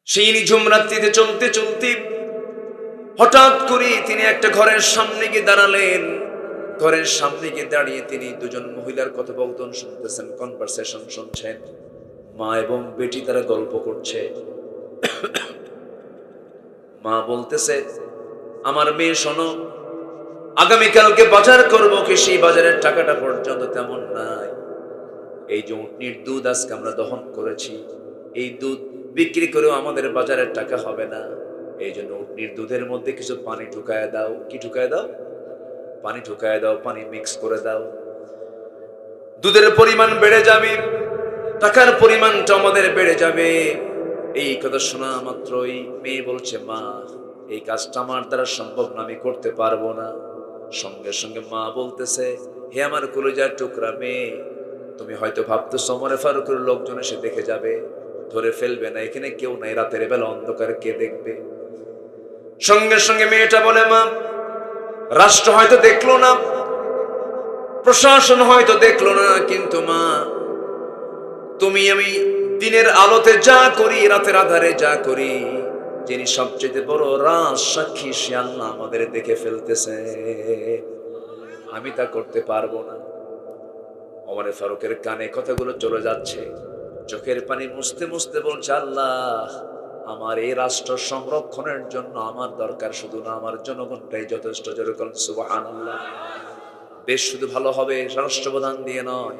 সেই নিঝুম রাত্রিতে চলতে চলতে হঠাৎ করে তিনি একটা ঘরের সামনে গিয়ে দাঁড়ালেন। ঘরের সামনে গিয়ে দাঁড়িয়ে তিনি দুজন মহিলার কথোপকথন শুনতেছেন, কনভারসেশন শুনছেন। মা এবং বেটি তারা গল্প করছে। মা বলতেছে, আমার মেয়ে শোনো, আগামীকালকে বাজার করবো, কি সেই বাজারের টাকাটা পর্যন্ত তেমন নাই। এই যে উটনির দুধ আজকে আমরা দহন করেছি, এই দুধ বিক্রি করেও আমাদের বাজারের টাকা হবে না। এই জন্য উটনির দুধের মধ্যে কিছু পানি ঢুকায় দাও। কি ঢুকায় দাও? পানি ঢুকায় দাও, পানি মিক্স করে দাও। দুধের পরিমাণ বেড়ে যাবে, টাকার পরিমাণটা আমাদের বেড়ে যাবে। এই কথা শোনা মাত্রই মেয়ে বলছে, মা এই কাজটা আমার দ্বারা সম্ভব না, আমি করতে পারবো না। সঙ্গে সঙ্গে মা বলতেছে, হে আমার কলিজার টুকরা মেয়ে, তুমি হয়তো ভাবতেছো ওমর ফারুকের লোকজন এসে দেখে যাবে, ধরে ফেলবে না, এখানে কেউ নাই, রাতের বেলা অন্ধকারে কে দেখবে? সঙ্গে সঙ্গে মেয়েটা বলে, মা রাষ্ট্র হয়তো দেখলো না, প্রশাসন হয়তো দেখলো না, কিন্তু মা তুমি আমি দিনের আলোতে যা করি, রাতের আধারে যা করি, যিনি সবচেয়ে বড় রাজ সাক্ষী সে আল্লাহ আমাদের দেখে ফেলতেছে, আমি তা করতে পারবো না। ওমর ফারুকের কানে কথাগুলো চলে যাচ্ছে, চোখের পানি মুছতে মুছতে বলছে, আল্লাহ আমার এই রাষ্ট্র সংরক্ষণের জন্য আমার দরকার শুধু না, আমার জনগণটাই যথেষ্ট। যেরকম সুবহানাল্লাহ। দেশ শুধু ভালো হবে রাষ্ট্রপ্রধান দিয়ে নয়,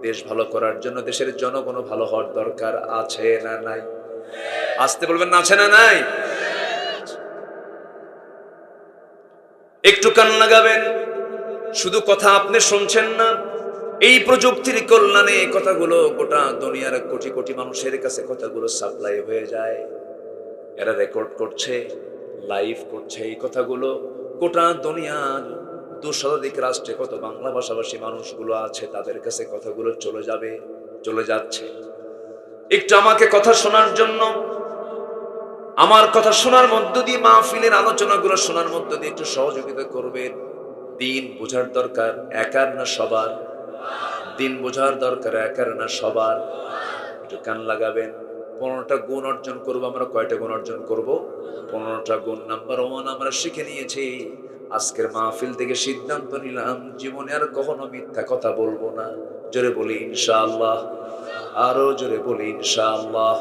দেশ ভালো করার জন্য দেশের জনগণও ভালো হওয়ার দরকার আছে না নাই? আসতে বলবেন না, আছে না নাই? একটু কান লাগাবেন। শুধু কথা আপনি শুনছেন না, এই প্রযুক্তির কল্যাণে কথাগুলো গোটা দুনিয়ার কোটি কোটি মানুষের কাছে কথাগুলো সাপ্লাই হয়ে যায়। এরা রেকর্ড করছে, লাইভ করছে এই কথাগুলো। গোটা দুনিয়ার 200 রাষ্ট্রে কত বাংলা ভাষাভাষী মানুষগুলো আছে, তাদের কাছে কথাগুলো চলে যাবে, চলে যাচ্ছে। একটু আমাকে কথা শোনার জন্য, আমার কথা শোনার মধ্য দিয়ে, মাহফিলের আলোচনাগুলো শোনার মধ্য দিয়ে একটু সহযোগিতা করবেন। দিন বোঝার দরকার একার না সবার, দিন বোঝার দরকার একার না সবার। একটু কান লাগাবেন। 15টা গুণ অর্জন করবো আমরা। কয়টা গুণ অর্জন করব? 15টা গুণ। নাম্বার 1 আমরা শিখে নিয়েছি। আজকের মাহফিল থেকে সিদ্ধান্ত নিলাম, জীবনে আর কখনো মিথ্যা কথা বলবো না। জোরে বলি ইনশাআল্লাহ, আরো জোরে বলি ইনশাআল্লাহ।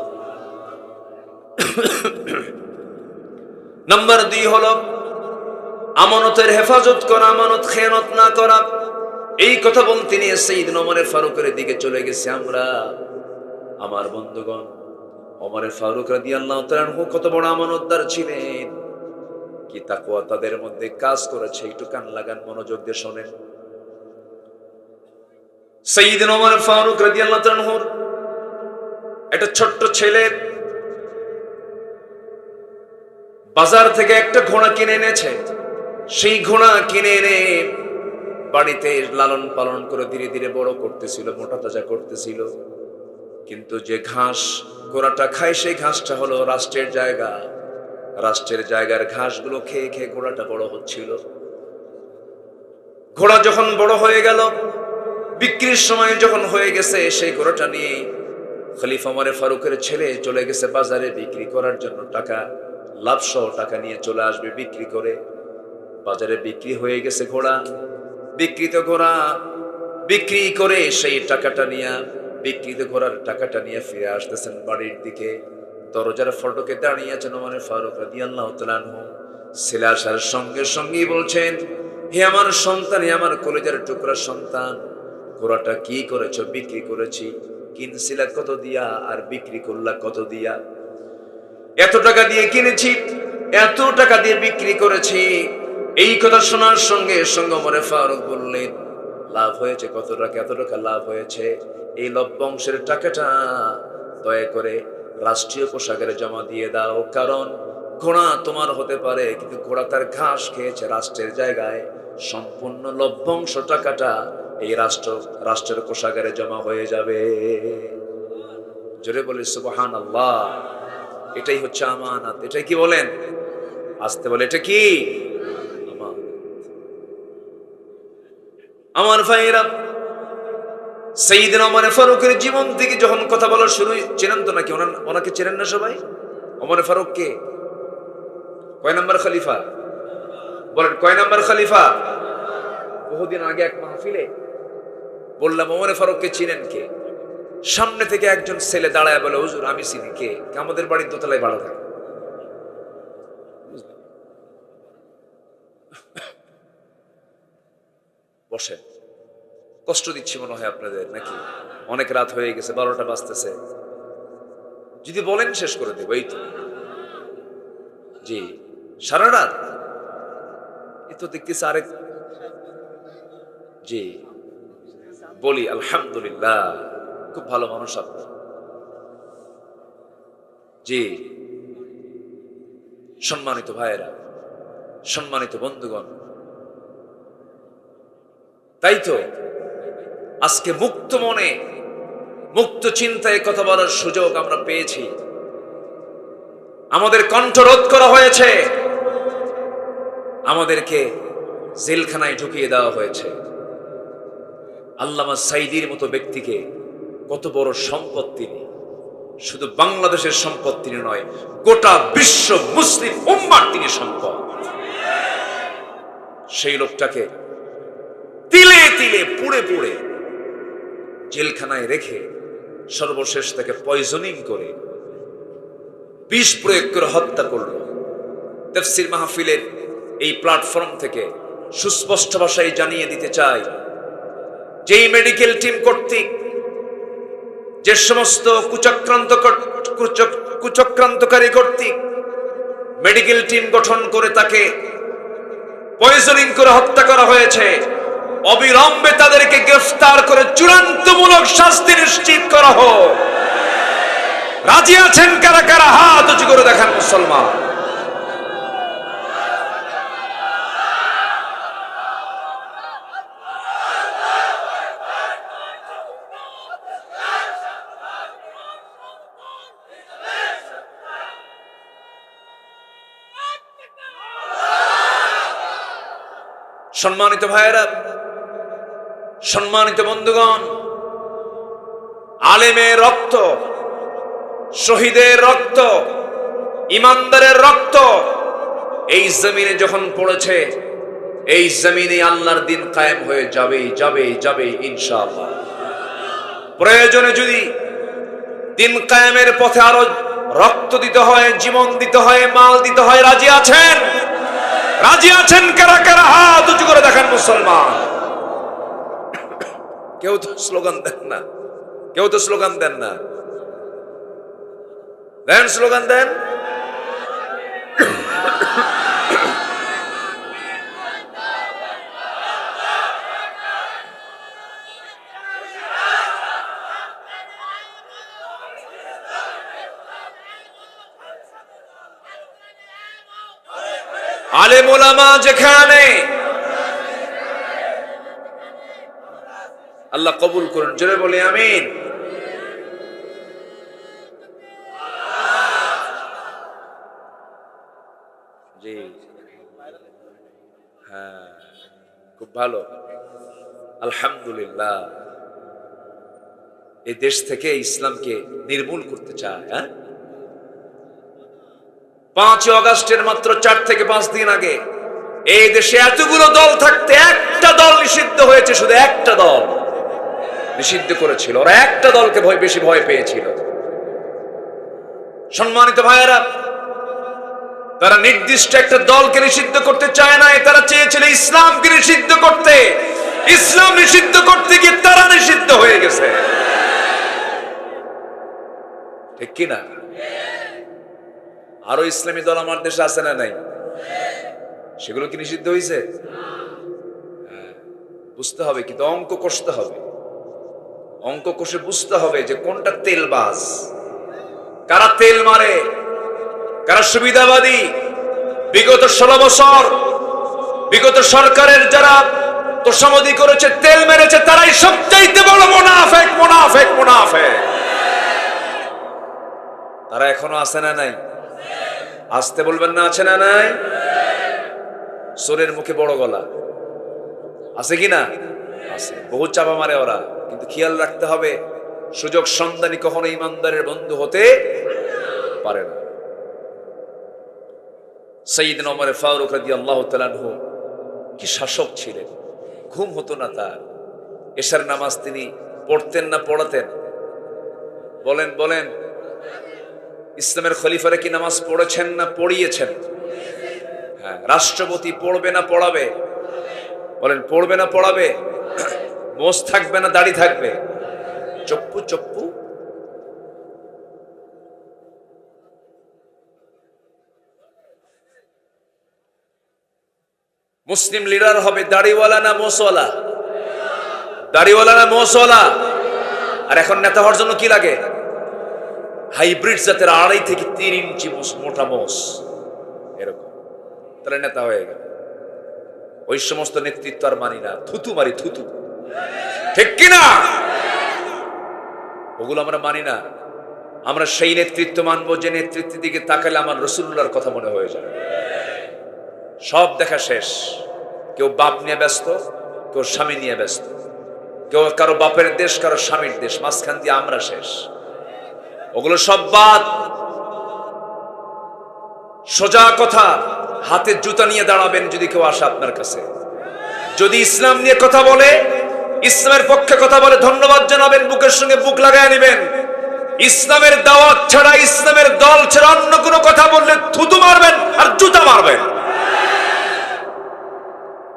নাম্বার 2 হলো আমানতের হেফাজত করা, আমানত খেয়ানত না করা। এই কথা বলতে নিয়ে সাইয়েদনা ওমর ফারুকের দিকে চলে গেছি আমরা। আমার বন্ধুগণ, ওমর ফারুক রাদিয়াল্লাহু তাআলা আনহু কত বড় আমানতদার ছিলেন, কি তাকওয়া তাদের মধ্যে কাজ করেছে। একটু কান লাগান, মনোযোগ দিয়ে শোনেন। সাইয়েদনা ওমর ফারুক রাদিয়াল্লাহু তাআলা আনহু একটা ছোট্ট ছেলে বাজার থেকে একটা ঘোড়া কিনে এনেছে। সেই ঘোড়া কিনে এনে বাড়িতে লালন পালন করে ধীরে ধীরে বড় করতেছিল, মোটা তাজা করতেছিল। কিন্তু যে ঘাস ঘোড়াটা খায়, সেই ঘাসটা হলো রাষ্ট্রের জায়গা। রাষ্ট্রের জায়গার ঘাসগুলো খেয়ে খেয়ে ঘোড়াটা বড় হচ্ছিল। ঘোড়া যখন বড় হয়ে গেল, বিক্রির সময় যখন হয়ে গেছে, সেই ঘোড়াটা নিয়ে খলিফা ওমর ফারুকের ছেলে চলে গেছে বাজারে বিক্রি করার জন্য। টাকা লাভসহ টাকা নিয়ে চলে আসবে বিক্রি করে। বাজারে বিক্রি হয়ে গেছে ঘোড়া। বিক্রিত ঘোড়া বিক্রি করে সেই টাকাটা নিয়ে, বিক্রিত ঘোড়ার টাকাটা নিয়ে ফিরে আসতেছেন বাড়ির দিকে। দরজার ফটকে দাঁড়িয়ে আছেন ওমর ফারুক রাদিয়াল্লাহু তাআলা আনহু। ছেলে আসার সঙ্গে সঙ্গেই বলছেন, হে আমার সন্তান, হে আমার কলিজার টুকরা সন্তান, ঘোড়াটা কি করেছো? বিক্রি করেছি। কিনছিলা কত দিয়া আর বিক্রি করলা কত দিয়া? এত টাকা দিয়ে কিনেছি, এত টাকা দিয়ে বিক্রি করেছি। এই কথা শোনার সঙ্গে সঙ্গে ওমর ফারুক বললেন, লাভ হয়েছে কত টাকা? এত টাকা লাভ হয়েছে। এই লভ্যাংশের টাকাটা দয়া করে রাষ্ট্রীয় কোষাগারে জমা দিয়ে দাও। কারণ ঘোড়া তোমার হতে পারে, কিন্তু ঘোড়া তার ঘাস খেয়েছে রাষ্ট্রের জায়গায়। সম্পূর্ণ লভ্যাংশ টাকাটা এই রাষ্ট্রের কোষাগারে জমা হয়ে যাবে। জোরে বলি সুবহানাল্লাহ। এটাই হচ্ছে আমানত। এটাই কি বলেন? আসতে বলে, এটা কি আমানত। আমার ভাইরা, সাইয়েদনা ওমর ফারুকের জীবন থেকে যখন কথা বলা শুরু, চেনেন তো নাকি? ওনাকে চেনেন না সবাই? ওমর ফারুক কে? কয় নম্বর খলিফা? বলেন কয় নম্বর খলিফা? বহুদিন আগে এক মাহফিলে বললাম ওমর ফারুককে চিনেন কে? সামনে থেকে একজন ছেলে দাঁড়ায় বলে, হুজুর আমি চিনি। কে? আমাদের বাড়ির দোতলায় ভাড়া থাকে। বসেন, কষ্ট দিচ্ছি মনে হয় আপনাদের নাকি? অনেক রাত হয়ে গেছে, 12টা বাজতেছে। যদি বলেন শেষ করে দেবো। এই তো জি, সারা রাত এই তো দেখতেছি আরেক। জি বলি আলহামদুলিল্লাহ, খুব ভালো মানুষ আপনার। জি সম্মানিত ভাইয়েরা, সম্মানিত বন্ধুগণ, তাই তো আজকে মুক্ত মনে মুক্ত চিন্তায় কথা বলার সুযোগ আমরা পেয়েছি। আমাদের কণ্ঠ রোধ করা হয়েছে, আমাদেরকে জেলখানায় ঢুকিয়ে দেওয়া হয়েছে। আল্লামা সাইদির মতো ব্যক্তিকে কত বড় সম্পদ তিনি! শুধু বাংলাদেশের সম্পদ তিনি নয়, গোটা বিশ্ব মুসলিম উম্মার তিনি সম্পদ। সেই লোকটাকে তিলে তিলে পুড়ে পুড়ে জেলখানায় রেখে সর্বশেষ তাকে পয়জনিং করে বিষ প্রয়োগ করে হত্যা করল। তাফসীর মাহফিলের এই প্ল্যাটফর্ম থেকে সুস্পষ্ট ভাষায় জানিয়ে দিতে চাই, যেই মেডিকেল টিম কর্তৃক যে সমস্ত কুচক্রান্তকারী কর্তৃক মেডিকেল টিম গঠন করে তাকে পয়জনিং করে হত্যা করা হয়েছে, অবিলম্বে তাদেরকে গ্রেফতার করে চূড়ান্তমূলক শাস্তি নিশ্চিত করা হোক। রাজি আছেন কারা কারা? হাত উঁচু করে দেখান মুসলমান। সম্মানিত ভাইয়েরা, সম্মানিত বন্ধুগণ, আলেমের রক্ত, শহীদের রক্ত, ইমানদারের রক্ত এই জমিনে যখন পড়েছে, এই জমিনে আল্লাহর দিন কায়েম হয়ে যাবে যাবে যাবে ইনশাআল্লাহ। প্রয়োজনে যদি দিন কায়েমের পথে আরো রক্ত দিতে হয়, জীবন দিতে হয়, মাল দিতে হয়, রাজি আছেন? রাজি আছেন কারা কারা? হাত উঁচু করে দেখান মুসলমান। কেউ তো স্লোগান দেন না, কেউ তো স্লোগান দেন না। দেন স্লোগান দেন। আলেম ওলামা যেখানে, আল্লাহ কবুল করুন। জোরে বলি আমিন। জি হ্যাঁ, খুব ভালো, আলহামদুলিল্লাহ। এই দেশ থেকে ইসলামকে নির্মূল করতে চায়। হ্যাঁ, 5 আগস্টের মাত্র 4 থেকে 5 দিন আগে এই দেশে এতগুলো দল থাকতে একটা দল নিষিদ্ধ হয়েছে। শুধু একটা দল নিষিদ্ধ করেছিল, ওরা একটা দলকে বেশি ভয় পেয়েছিল। সম্মানিত ভাইয়েরা, তারা নির্দিষ্ট একটা দলকে নিষিদ্ধ করতে চায় না, তারা চেয়েছিল ইসলামকে নিষিদ্ধ করতে। ইসলাম নিষিদ্ধ করতে গিয়ে তারা নিষিদ্ধ হয়ে গেছে। ঠিক কিনা? আরো ইসলামী দল আমার দেশে আছে না নাই? সেগুলো কি নিষিদ্ধ হয়েছে? বুঝতে হবে, কিন্তু অঙ্ক কষতে হবে। অঙ্ক কষে বুঝতে হবে যে কোনটা তেলবাজ, কারা তেল মারে, কারা সুবিধাবাদী। বিগত 16 বছর বিগত সরকারের যারা তোষামোদি করেছে, তেল মেরেছে, তারাই সবচাইতে বড় মুনাফিক মুনাফিক মুনাফিক। তারা এখনো আছে না নাই? আসতে বলবেন না, আছে না নাই? সোরের মুখে বড় গলা আছে কি না? আছে, বহু চাপা মারে ওরা। কিন্তু খেয়াল রাখতে হবে, সুযোগ সন্ধানী কখনো ইমানদারের বন্ধু হতে পারে না। সাইয়্যিদনা ওমর ফারুক রাদিয়াল্লাহু তাআলা আনহু কি শাসক ছিলেন, ঘুম হতো না তার। এশার নামাজ তিনি পড়তেন না পড়াতেন? বলেন বলেন। ইসলামের খলিফারা কি নামাজ পড়েছেন না পড়িয়েছেন? হ্যাঁ। রাষ্ট্রপতি পড়বে না পড়াবে? বলেন, পড়বে না পড়াবে? মোষ থাকবে না দাড়ি থাকবে? চপ্পু চপ্পু। মুসলিম লিডার হবে দাড়িওয়ালা না মোষওয়ালা? দাড়িওয়ালা না মোষওয়ালা? আর এখন নেতা হওয়ার জন্য কি লাগে? হাইব্রিড জাতের 2.5 থেকে 3 ইঞ্চি মোটা মোষ, এরকম, তাহলে নেতা হয়ে গেল। ওই সমস্ত নেতৃত্ব আর মানি না, থুতু মারি, থুতু। ঠিক কিনা? ওগুলো আমরা মানি না। আমরা সেই নেতৃত্ব মানবো যে নেতৃত্বের দিকে তাকালে আমার রাসূলুল্লাহর কথা মনে হয়ে যায়। সব দেখা শেষ। কেউ বাপ নিয়ে ব্যস্ত, কেউ স্বামী নিয়ে ব্যস্ত, কেউ কারো বাপের দেশ, কারো স্বামীর দেশ, মাঝখান দিয়ে আমরা শেষ। ওগুলো সব বাদ। সোজা কথা, হাতে জুতা নিয়ে দাঁড়াবেন যদি কেউ আসে আপনার কাছে। যদি ইসলাম নিয়ে কথা বলে, ইসলামের পক্ষে কথা বলে, ধন্যবাদ জানাবেন, বুকের সঙ্গে বুক লাগায় নেবেন। ইসলামের দাওয়াত ছাড়া, ইসলামের দল ছাড়া অন্য কোনো কথা বললে থুতু মারবেন আর জুতা মারবেন।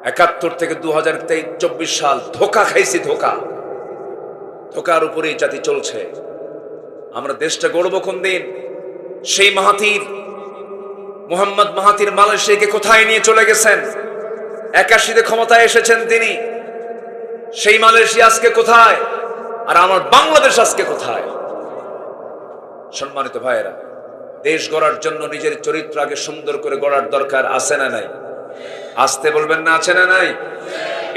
71 থেকে 2024 সাল ধোকা খাইছি, ধোকা। ধোকার উপরেই জাতি চলছে। আমরা দেশটা গড়ব কোন দিন? সেই মাহাথির, মোহাম্মদ মাহাথির মালয়েশিয়াকে কোথায় নিয়ে চলে গেছেন? 81-তে ক্ষমতায় এসেছেন তিনি। সেই মালয়েশিয়া আজকে কোথায়? আর আমার বাংলাদেশ আজকে কোথায়? সম্মানিত ভাইয়েরা, দেশ গড়ার জন্য নিজের চরিত্র আগে সুন্দর করে গড়ার দরকার আছে না নাই? আসতে বলবেন না, আছে না নাই?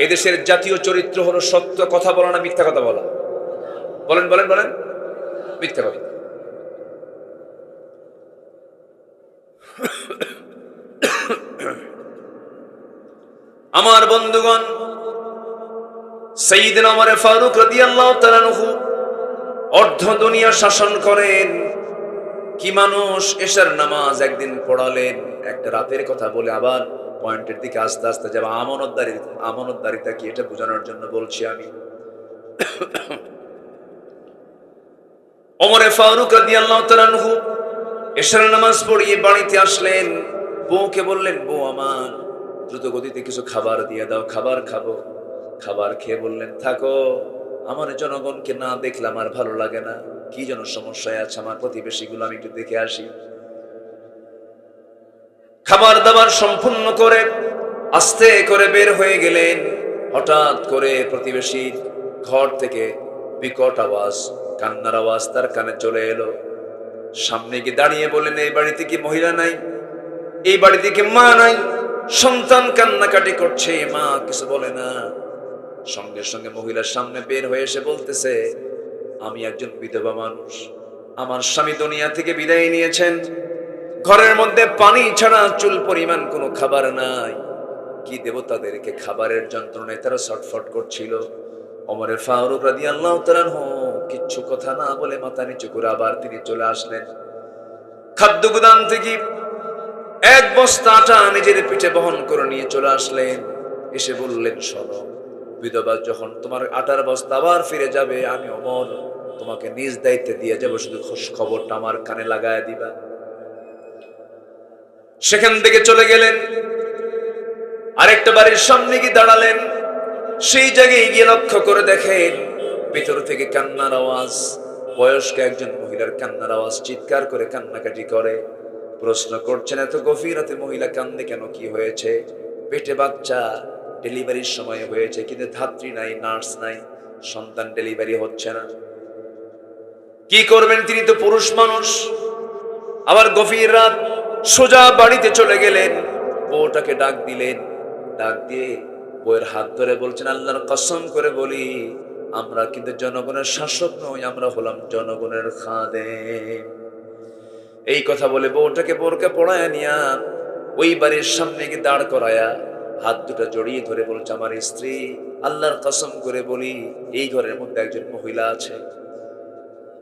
এদেশের জাতীয় চরিত্র হলো সত্য কথা বলা না মিথ্যা কথা বলা? বলেন বলেন বলেন। মিথ্যা কথা। আমার বন্ধুগণ, সাইয়্যিদনা ওমর ফারুক রাদিয়াল্লাহু তাআলা আনহু অর্ধ দুনিয়া শাসন করেন। কি মানুষ! এশার নামাজ একদিন পড়ালেন, একটা রাতের কথা বলে আবার পয়েন্টের দিকে আস্তে আস্তে যাব। আমানতদারিতা কি এটা বোঝানোর জন্য বলছি আমি। ওমর ফারুক রাদিয়াল্লাহু তাআলা আনহু এশার নামাজ পড়িয়ে বাড়িতে আসলেন। বউকে বললেন, বউ আমার, দ্রুত গতিতে কিছু খাবার দিয়ে দাও, খাবার খাবো। খাবার খেয়ে বললেন, থাকো, আমার জনগণকে না দেখলে আমার ভালো লাগে না। কি যেন সমস্যায় আছে আমার প্রতিবেশীগুলো, আমি একটু দেখে আসি। খাবার দাবার সম্পূর্ণ করে আস্তে করে বের হয়ে গেলেন। হঠাৎ করে প্রতিবেশীর ঘর থেকে বিকট আওয়াজ, কান্নার আওয়াজ তার কানে চলে এলো। সামনে গিয়ে দাঁড়িয়ে বললেন, এই বাড়িতে কি মহিলা নাই? এই বাড়িতে কি মা নাই? সন্তান কান্নাকাটি করছে, মা কিছু বলে না। সঙ্গে সঙ্গে মহিলার সামনে বের হয়ে এসে বলতেছে, আমি একজন বিধবা মানুষ, আমার স্বামী দুনিয়া থেকে বিদায় নিয়েছেন, ঘরের মধ্যে পানি ছাড়া চুল পরিমাণ কোনো খাবার নাই। কি দেব তাদেরকে? খাবারের যন্ত্রণায় তারা ছটফট করছিল। ওমর ফারুক রাদিয়াল্লাহু তাআলা আনহু কিচ্ছু কথা না বলে মাথা নিচু করে আবার তিনি চলে আসলেন। খাদ্য গুদাম থেকে 1 বস্তা আটা নিজের পিঠে বহন করে নিয়ে চলে আসলেন। এসে বললেন, শোনো, বিধবা যখন তোমার আটার বস্তা আবার ফিরে যাবে, আমি ওমর তোমাকে নিজ দায়িত্বে দিয়ে যাবো, শুধু খোঁজ খবরটা আমার কানে লাগায় দিবা। সেখান থেকে চলে গেলেন, আরেকটা বাড়ির সামনে গিয়ে দাঁড়ালেন। সেই জায়গায় গিয়ে লক্ষ্য করে দেখেন ভিতর থেকে কান্নার আওয়াজ, বয়স্ক একজন মহিলার কান্নার আওয়াজ, চিৎকার করে কান্নাকাটি করে। প্রশ্ন করছেন, এত গভীর রাতে মহিলা কান্দে কেন? কি হয়েছে? পেটে বাচ্চা, ডেলিভারির সময় হয়েছে, কিন্তু ধাত্রী নাই, নার্স নাই, সন্তান ডেলিভারি হচ্ছে না। কি করবেন? তিনি তো পুরুষ মানুষ। আবার গভীর রাত, সোজা বাড়িতে চলে গেলেন, বউটাকে ডাক দিলেন। ডাক দিয়ে বউয়ের হাত ধরে বলছেন, আল্লাহর কসম করে বলি, আমরা কিন্তু জনগণের শাসক নই, আমরা হলাম জনগণের খাদেম। এই কথা বলে বউটাকে বোরকা পড়ায়া নিয়া ওই বাড়ির সামনে গিয়ে দাঁড় করায়া হাত দুটো জড়িয়ে ধরে বলছে, আমার স্ত্রী, আল্লাহর কসম করে বলি, এই ঘরের মধ্যে একজন মহিলা আছে,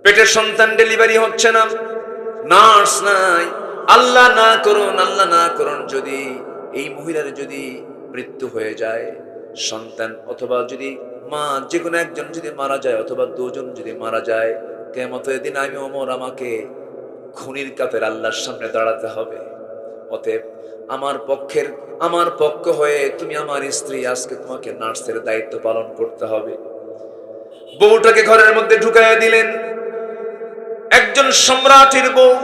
পেটের সন্তান ডেলিভারি হচ্ছে না, নার্স নাই, আল্লাহ না করুন, আল্লাহ না করুন, যদি এই মহিলার যদি মৃত্যু হয়ে যায়, সন্তান অথবা যদি মা যে কোনো একজন যদি মারা যায় অথবা দুজন যদি মারা যায়, কিয়ামতের দিন আমি ওমর আমাকে খুনির কাতারে আল্লাহর সামনে দাঁড়াতে হবে। অতএব আমার পক্ষ হয়ে তুমি আমার স্ত্রী, আজকে তোমাকে নার্সের দায়িত্ব পালন করতে হবে। বউটাকে ঘরের মধ্যে ঢুকাইয়া দিলেন। একজন সম্রাটের বউ,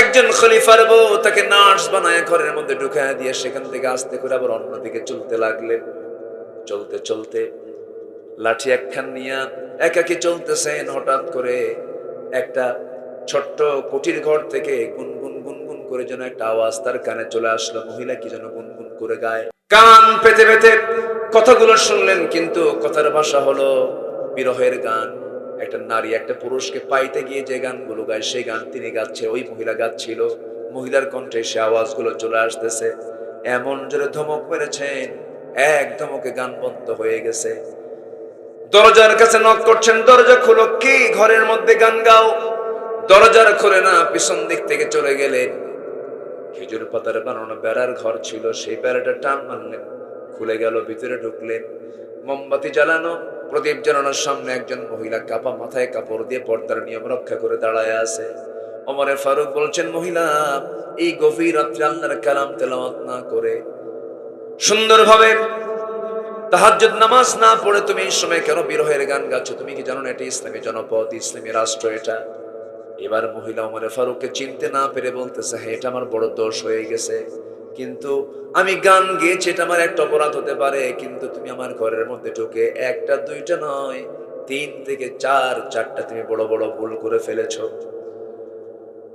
একজন খলিফার বউ, তাকে নার্স বানায় ঘরের মধ্যে ঢুকাইয়া দিয়ে সেখান থেকে আস্তে করে আবার অন্যদিকে চলতে লাগলেন। চলতে চলতে লাঠি একখান নিয়ে একাকি চলতেছেন। হঠাৎ করে একটা ছোট্ট কুটির ঘর থেকে গুনগুন গুনগুন করে যেন একটা আওয়াজ তার কানে চলে আসলো। মহিলা কি যেন গুনগুন করে গায়। কান পেতে পেতে কথাগুলো শুনলেন, কিন্তু কথার ভাষা হলো বিরহের গান। একটা নারী একটা পুরুষকে পাইতে গিয়ে যে গানগুলো গায় সেই গান তিনি গাচ্ছে, ওই মহিলা গাচ্ছিল। মহিলার কণ্ঠে সে আওয়াজগুলো চলে আসতেছে। এমন জোরে ধমক মেরেছেন, এক ধমকে গান বন্ধ হয়ে গেছে। দরজার কাছে নক করছেন, দরজা খুলো। কি ঘরের মধ্যে গান গাও? দরজার খুলে না, পিছন দিক থেকে চলে গেলেন। খেজুর পাতার বানানো বেড়ার ঘর ছিল, সেই বেড়াটা টান মারলেন, খুলে গেল। ভিতরে ঢুকলেন। মোমবাতি জ্বালানো, প্রদীপ জ্বালানোর সামনে একজন মহিলা কাপা মাথায় কাপড় দিয়ে পর্দার নিয়ম রক্ষা করে দাঁড়ায় আছে। ওমরে ফারুক বলছেন, মহিলা এই গভীর রাত্রে আল্লাহর কালাম তেলাওয়াত না করে, সুন্দরভাবে তাহাজ্জুদ নামাজ না পড়ে তুমি এই সময় কেন বিরহের গান গাচ্ছ? তুমি কি জানো না এটা ইসলামী জনপদ, ইসলামী রাষ্ট্র এটা? এবার মহিলা ওমরে ফারুককে চিনতে না পেরে বলতেছে, হ্যাঁ এটা আমার বড় দোষ হয়ে গেছে, কিন্তু আমি গান গেয়েছি, এটা আমার একটা অপরাধ হতে পারে, কিন্তু তুমি আমার ঘরের মধ্যে ঢুকে একটা দুইটা নয় 3 থেকে 4টা তুমি বড় বড় ভুল করে ফেলেছ।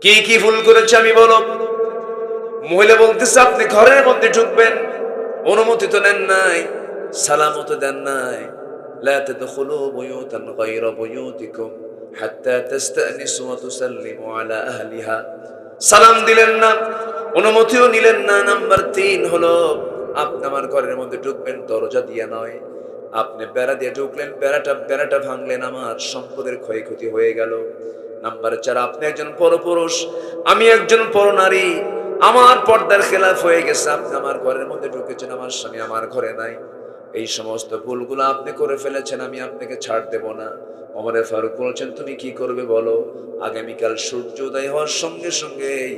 কি কি ভুল করেছে আমি বলো? মহিলা বলতেছে, আপনি ঘরের মধ্যে ঢুকবেন, অনুমতি তো নেন নাই, সালামও তো দেন নাই। লা তাদখুলু বুয়ুতান গায়রা বুয়ুতিকুম হাত্তা তাস্তানিসু ওয়া তুসাল্লিমু আলা আহলিহা। সালাম দিলেন না, অনুমতিও নিলেন না। নাম্বার 3 হলো, আপনি আমার ঘরের মধ্যে ঢুকবেন দরজা দিয়ে নয়, আপনি বেড়া দিয়ে ঢুকলেন, বেড়াটা ভাঙলেন, আমার সম্পদের ক্ষয়ক্ষতি হয়ে গেল। নাম্বার 4, আপনি একজন পরপুরুষ, আমি একজন পরনারী, আমার পর্দার খেলাফ হয়ে গেছে, আপনি আমার ঘরের মধ্যে ঢুকেছেন, আমার স্বামী আমার ঘরে নাই। এই সমস্ত ভুলগুলো আপনি করে ফেলেছেন, আমি আপনাকে ছাড় দেব না। ওমরে ফারুক বলছেন, তুমি কি করবে বলো? আগামীকাল সূর্য উদয় হওয়ার সঙ্গে সঙ্গেই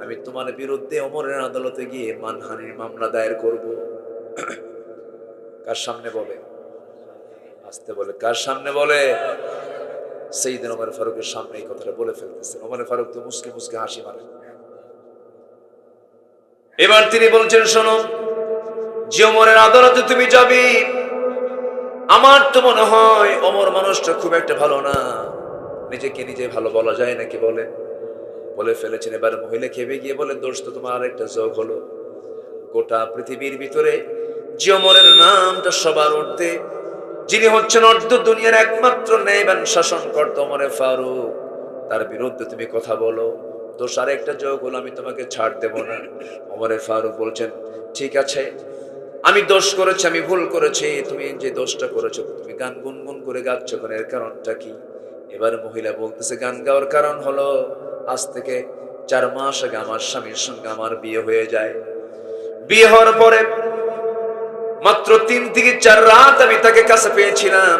আমি তোমার বিরুদ্ধে ওমরের আদালতে গিয়ে মানহানির মামলা দায়ের করব। কার সামনে বলে? আসতে বলে, কার সামনে বলে? সেইদিন ওমর ফারুকের সামনে এই কথাটা বলে ফেলতেছেন। ওমর ফারুক তো মুসকে মুসকে হাসি মারেন। এবার তিনি বলছেন, শোনো, যে ওমরের আদালতে তুমি যাবি, আমার তো মনে হয় ওমর মানুষটা খুব একটা ভালো না। নিজেকে নিজে ভালো বলা যায় নাকি বলে? বলে ফেলেছেন। এবার মহিলা খেপে গিয়ে বলে, দোষ তো তোমার আরেকটা যোগ হলো। গোটা পৃথিবীর ভিতরে যে ওমরের নামটা সবার ঊর্ধ্বে, যিনি হচ্ছেন অর্ধ দুনিয়ার একমাত্র ন্যায়বান শাসনকর্তা ওমরে ফারুক, তার বিরুদ্ধে তুমি কথা বলো, দোষ আরেকটা যোগ হলো, আমি তোমাকে ছাড় দেব না। ওমরে ফারুক বলছেন, ঠিক আছে, আমি দোষ করেছি, আমি ভুল করেছি, তুমি যে দোষটা করেছো, তুমি গান গুনগুন করে গাচ্ছ কেন, এর কারণটা কি? এবার মহিলা বলতেছে, গান গাওয়ার কারণ হলো, আজ থেকে 4 মাস আগে আমার স্বামীর সঙ্গে আমার বিয়ে হয়ে যায়। বিয়ে হওয়ার পরে মাত্র 3 থেকে 4 রাত আমি তাকে কাছে পেয়েছিলাম।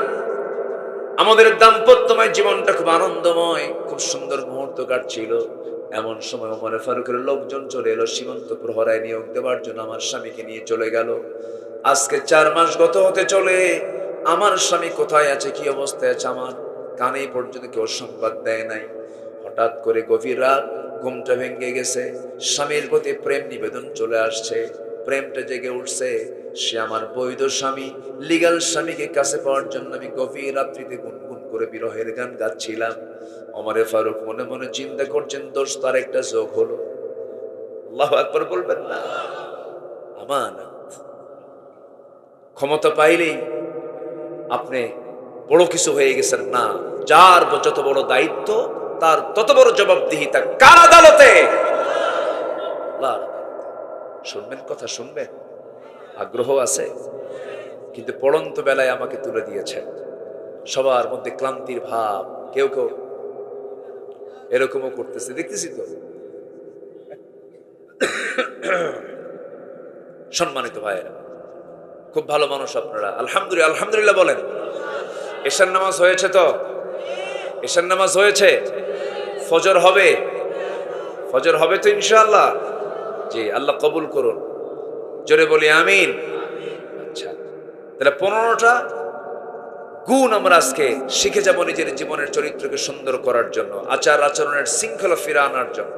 আমাদের দাম্পত্যময় জীবনটা খুব আনন্দময়, খুব সুন্দর মুহূর্ত কাটছিল। এমন সময় ওমরে ফারুকের লোকজন চলে এলো সীমান্ত প্রহরায় নিয়োগ দেওয়ার জন্য। আমার স্বামীকে নিয়ে চলে গেল। আজকে 4 মাস গত হতে চলে, আমার স্বামী কোথায় আছে, কি অবস্থায় আছে, আমার কানে পর্যন্ত কেউ সংবাদ দেয় নাই। হঠাৎ করে গভীর রাত, ঘুমটা ভেঙে গেছে, স্বামীর প্রতি প্রেম নিবেদন চলে আসছে, প্রেমটা জেগে উঠছে। সে আমার বৈধ স্বামী, লিগ্যাল স্বামীকে কাছে পাওয়ার জন্য আমি গভীর রাত্রিতে গুনগুন করে বিরহের গান গাচ্ছিলাম। ওমরে ফারুক মনে মনে চিন্তা করছেন, দোষ তার একটা যোগ হলো। আল্লাহু আকবার বলবেন না? আমানত। ক্ষমতা পাইলেই আপনি বড় কিছু হয়ে গেছেন না। যার যত বড় দায়িত্ব, তার তত বড় জবাবদিহিতা। কার আদালতে? আল্লাহর আদালতে। শুনবেন, কথা শুনবেন, আগ্রহ আছে? কিন্তু পড়ন্ত বেলায় আমাকে তুলে দিয়েছেন। সবার মধ্যে ক্লান্তির ভাব, কেউ কেউ এরকমও করতেছে, দেখতেছি তো। সম্মানিত ভাইয়েরা, খুব ভালো মানুষ আপনারা, আলহামদুলিল্লাহ আলহামদুলিল্লাহ বলেন। এশার নামাজ হয়েছে তো? এশার নামাজ হয়েছে? ফজর হবে? ফজর হবে তো ইনশাআল্লাহ? জি, আল্লাহ কবুল করুন, জোরে বলি আমিন। আচ্ছা, তাহলে 15টা গুণ আমরা আজকে শিখে যাব নিজের জীবনের চরিত্রকে সুন্দর করার জন্য, আচার আচরণের শৃঙ্খলা ফিরে আনার জন্য।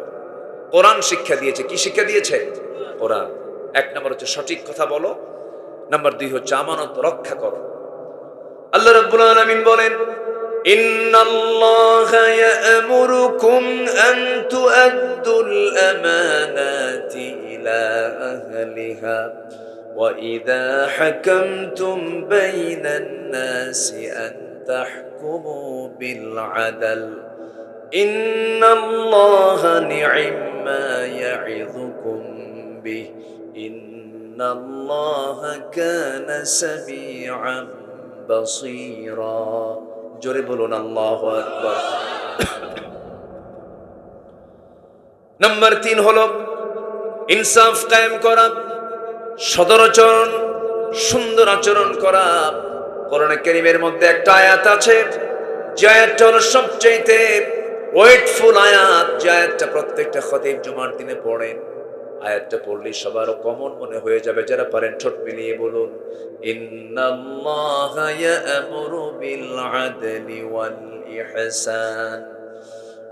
কোরআন শিক্ষা দিয়েছে। কি শিক্ষা দিয়েছে? কোরআন। 1 নম্বর হচ্ছে সঠিক কথা বলো, নাম্বার 2 হচ্ছে আমানত রক্ষা করো। আল্লাহ রাব্বুল আলামিন বলেন, ইন্নাল্লাহা ইয়া'মুরুকুম আন তু'আদ্দুল আমানাতি ইলা আহলিহা ওয়া ইযা হাকামতুম বাইনান নাসি আন তাহকুমু বিল আদল ইন্নাল্লাহা নি'মা ইয়া'ইযুকুম বিহি ইন্নাল্লাহা কানা সামিআন বাসীরা। জোরে বলুন আল্লাহু আকবার। নাম্বার 3 হলো ইনসাফ কায়েম করা, সদর আচরণ, সুন্দর আচরণ করা। কোরআনে কারীমের মধ্যে একটা আয়াত আছে, যে আয়াতটা হলো সবচেয়ে ওয়েটফুল আয়াত, যে আয়াতটা প্রত্যেকটা খতিব জুমার দিনে পড়েন। আয়াতটা পড়লে সবার কমন মনে হয়ে যাবে, যারা পারেন ঠোঁট মিলিয়ে বলুন, ইন্নাল্লাহা ইয়া'মুরু বিল আদলি ওয়াল ইহসান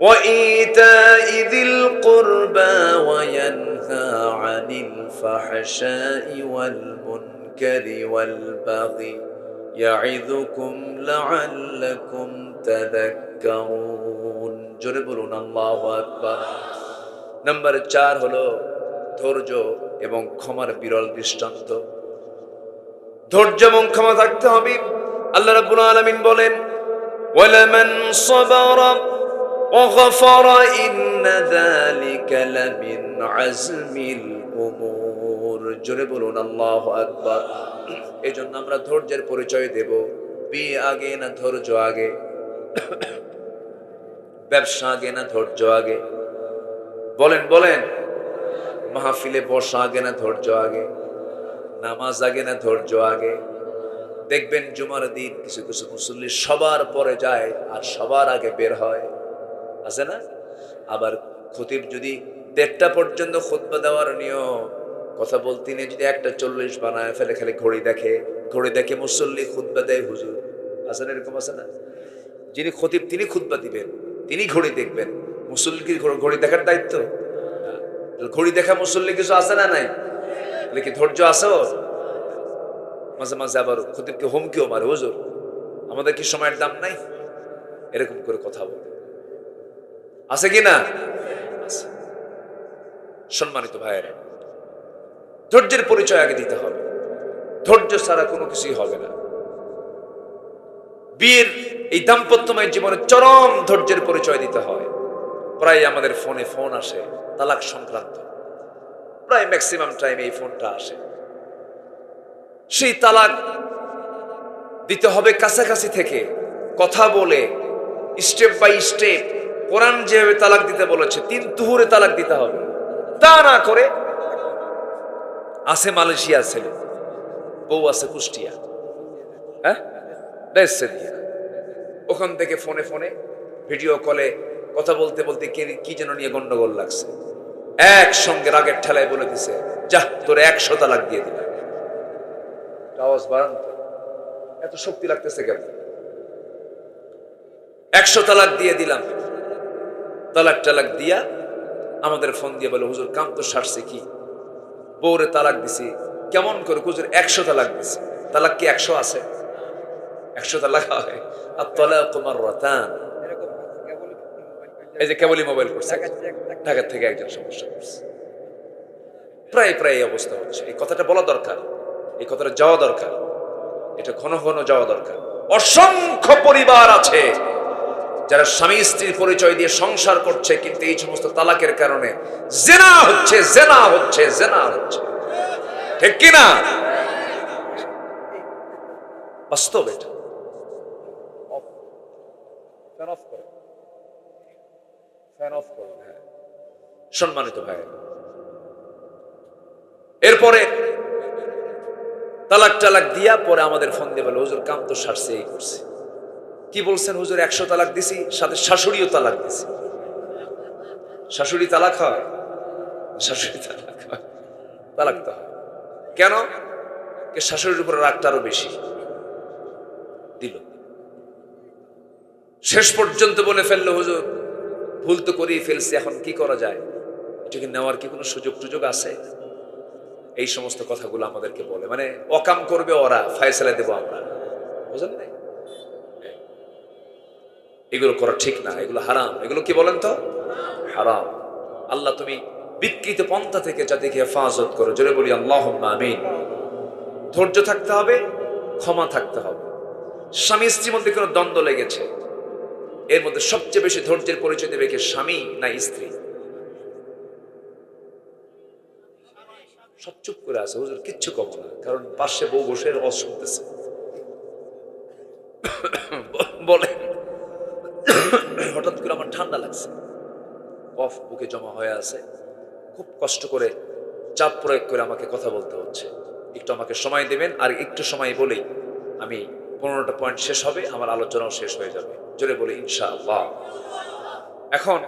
ওয়া ইতা'i যিল কুরবা ওয়া ইয়ানহা আনিল ফাহশাই ওয়াল মুনকারি ওয়াল বাগি ইয়া'ইযুকুম লা'আল্লাকুম তাযাক্কারুন। জোরে বলুন আল্লাহু আকবার। নাম্বার 4 হলো ধৈর্য এবং ক্ষমার বিরল দৃষ্টান্ত। ধৈর্য এবং ক্ষমা থাকতে হবে। আল্লাহ রাব্বুল আলামিন বলেন, ওয়ালামান সাবারা ওয়া গাফারা ইন্না যালিকা লামিন আজমিল উমুর। জোরে বলুন আল্লাহু আকবার। এজন্য আমরা ধৈর্যের পরিচয় দেব। বিয়ে আগে না ধৈর্য আগে? ব্যবসা আগে না ধৈর্য আগে? বলেন বলেন। মাহফিলে বসা আগে না ধৈর্য আগে? নামাজ আগে না ধৈর্য আগে? দেখবেন জুমার দিন কিছু কিছু মুসল্লি সবার পরে যায় আর সবার আগে বের হয়, আছে না? আবার খতিব যদি 1:30 পর্যন্ত খুতবা দেওয়ার নিয়ম, কথা বলতে নিয়ে যদি 1:40 বানায় ফেলে, খালি ঘড়ি দেখে মুসল্লি খুতবা দেয় হুজুর, আছে না? এরকম আছে না? যিনি খতিব তিনি খুতবা দিবেন, তিনি ঘড়ি দেখবেন। মুসল্লি কি ঘড়ি দেখার দায়িত্ব? ঘড়ি দেখা মুসল্লি কিছু আছে না নাই? কি ধৈর্য আছে ওর? মাঝে মাঝে আবার খতিবকে হুমকিও মারে, হুজুর আমাদের কি সময়ের দাম নাই? এরকম করে কথা বলে, আছে কি না? সম্মানিত ভাইয়েরা, ধৈর্যের পরিচয় আগে দিতে হবে। ধৈর্য ছাড়া কোনো কিছুই হবে না। বিয়ের এই দাম্পত্যময় জীবনে চরম ধৈর্যের পরিচয় দিতে হয়। প্রায় আমাদের ফোনে ফোন আসে তালাক সংক্রান্ত, প্রায় ম্যাক্সিমাম টাইম এই ফোনটা আসে। সেই তালাক দিতে হবে কাছাকাছি থেকে কথা বলে, স্টেপ বাই স্টেপ। কোরআন যেভাবে তালাক দিতে বলেছে 3 তুহুরে তালাক দিতে হবে। তা না করে আছে মালয়েশিয়া ছেলে, বউ আছে কুষ্টিয়া, হ্যাঁ দিয়া, ওখান থেকে ফোনে ফোনে ভিডিও কলে কথা বলতে বলতে কি যেন নিয়ে গন্ডগোল লাগছে, একসঙ্গে রাগের ঠেলায় বলে দিছে, যা তোরে 100 তালাক দিয়ে দিলাম। আওয়াজ বাড়ান তো, এত শক্তি লাগতেছে কেন? 100 তালাক দিয়ে দিলাম। তালাক দিয়া আমাদের ফোন দিয়ে বলে, হুজুর কাম তো সারছে, কি বউরে তালাক দিছি। কেমন করে? হুজুর 100 তালাক দিছি। তালাক কি 100 আছে? 100 তালাক হয়? আত-তালাকু মাররাতান। এই যে কেবলই মোবাইল করছে, ঢাকা থেকে একজন সমস্যা করছে। প্রায় এই অবস্থা হচ্ছে। এই কথাটা বলা দরকার, এই কথাটা যাওয়া দরকার, এটা ঘন ঘন যাওয়া দরকার। অসংখ্য পরিবার আছে যারা স্বামী স্ত্রীর পরিচয় দিয়ে সংসার করছে, কিন্তু এই সমস্ত তালাকের কারণে জেনা হচ্ছে। ঠিক কিনা? বাস্তব এটা। ফ্যান অফ করুন। হ্যাঁ, সম্মানিত ভাই, এরপরে তালাক টালাক দিয়া পরে আমাদের ফোন দিয়ে বলে, হুজুর কাম তো সারছে, এই করছে। কি বলছেন হুজুর? 100 তালাক দিছি, সাথে শাশুড়িও তালাক দিছি। শাশুড়ি তালাক হয়? শাশুড়ি তালাক হয়, তালাক তো হয়। কেন? শাশুড়ির উপরে রাগটা আরো বেশি দিল। শেষ পর্যন্ত বলে ফেললো, হুজুর ভুল তো করেই ফেলছি, এখন কি করা যায়? এটাকে নেওয়ার কি কোনো সুযোগ টুযোগ আছে? এই সমস্ত কথাগুলো আমাদেরকে বলে, মানে অকাম করবে ওরা, ফায়সালা দেবো আমরা। বুঝলেন না? এগুলো করা ঠিক না, এগুলো হারাম। এগুলো কি বলেন তো? হারাম। আল্লাহ তুমি বিকৃত পন্থা থেকে জাতিকে হেফাজত করো, জোরে বলি আল্লাহুম্মা আমিন। ধৈর্য থাকতে হবে, ক্ষমা থাকতে হবে। স্বামী স্ত্রীর মধ্যে কোনো দ্বন্দ্ব লেগেছে, এর মধ্যে সবচেয়ে বেশি ধৈর্যের পরিচয় দেবে কে? স্বামী না স্ত্রী? সব চুপ করে আছে, হুজুর কিচ্ছু কম না, কারণ পাশে বউ বসে রস শুনতেছে। বলে হঠাৎ করে আমার ঠান্ডা লাগছে, কফ বুকে জমা হয়ে আছে, খুব কষ্ট করে চাপ প্রয়োগ করে আমাকে কথা বলতে হচ্ছে। একটু আমাকে সময় দেবেন, আর একটু সময় বলেই আমি 15টা পয়েন্ট শেষ হবে, আমার আলোচনাও শেষ হয়ে যাবে। জোরে বলি ইনশাআল্লাহ। এখন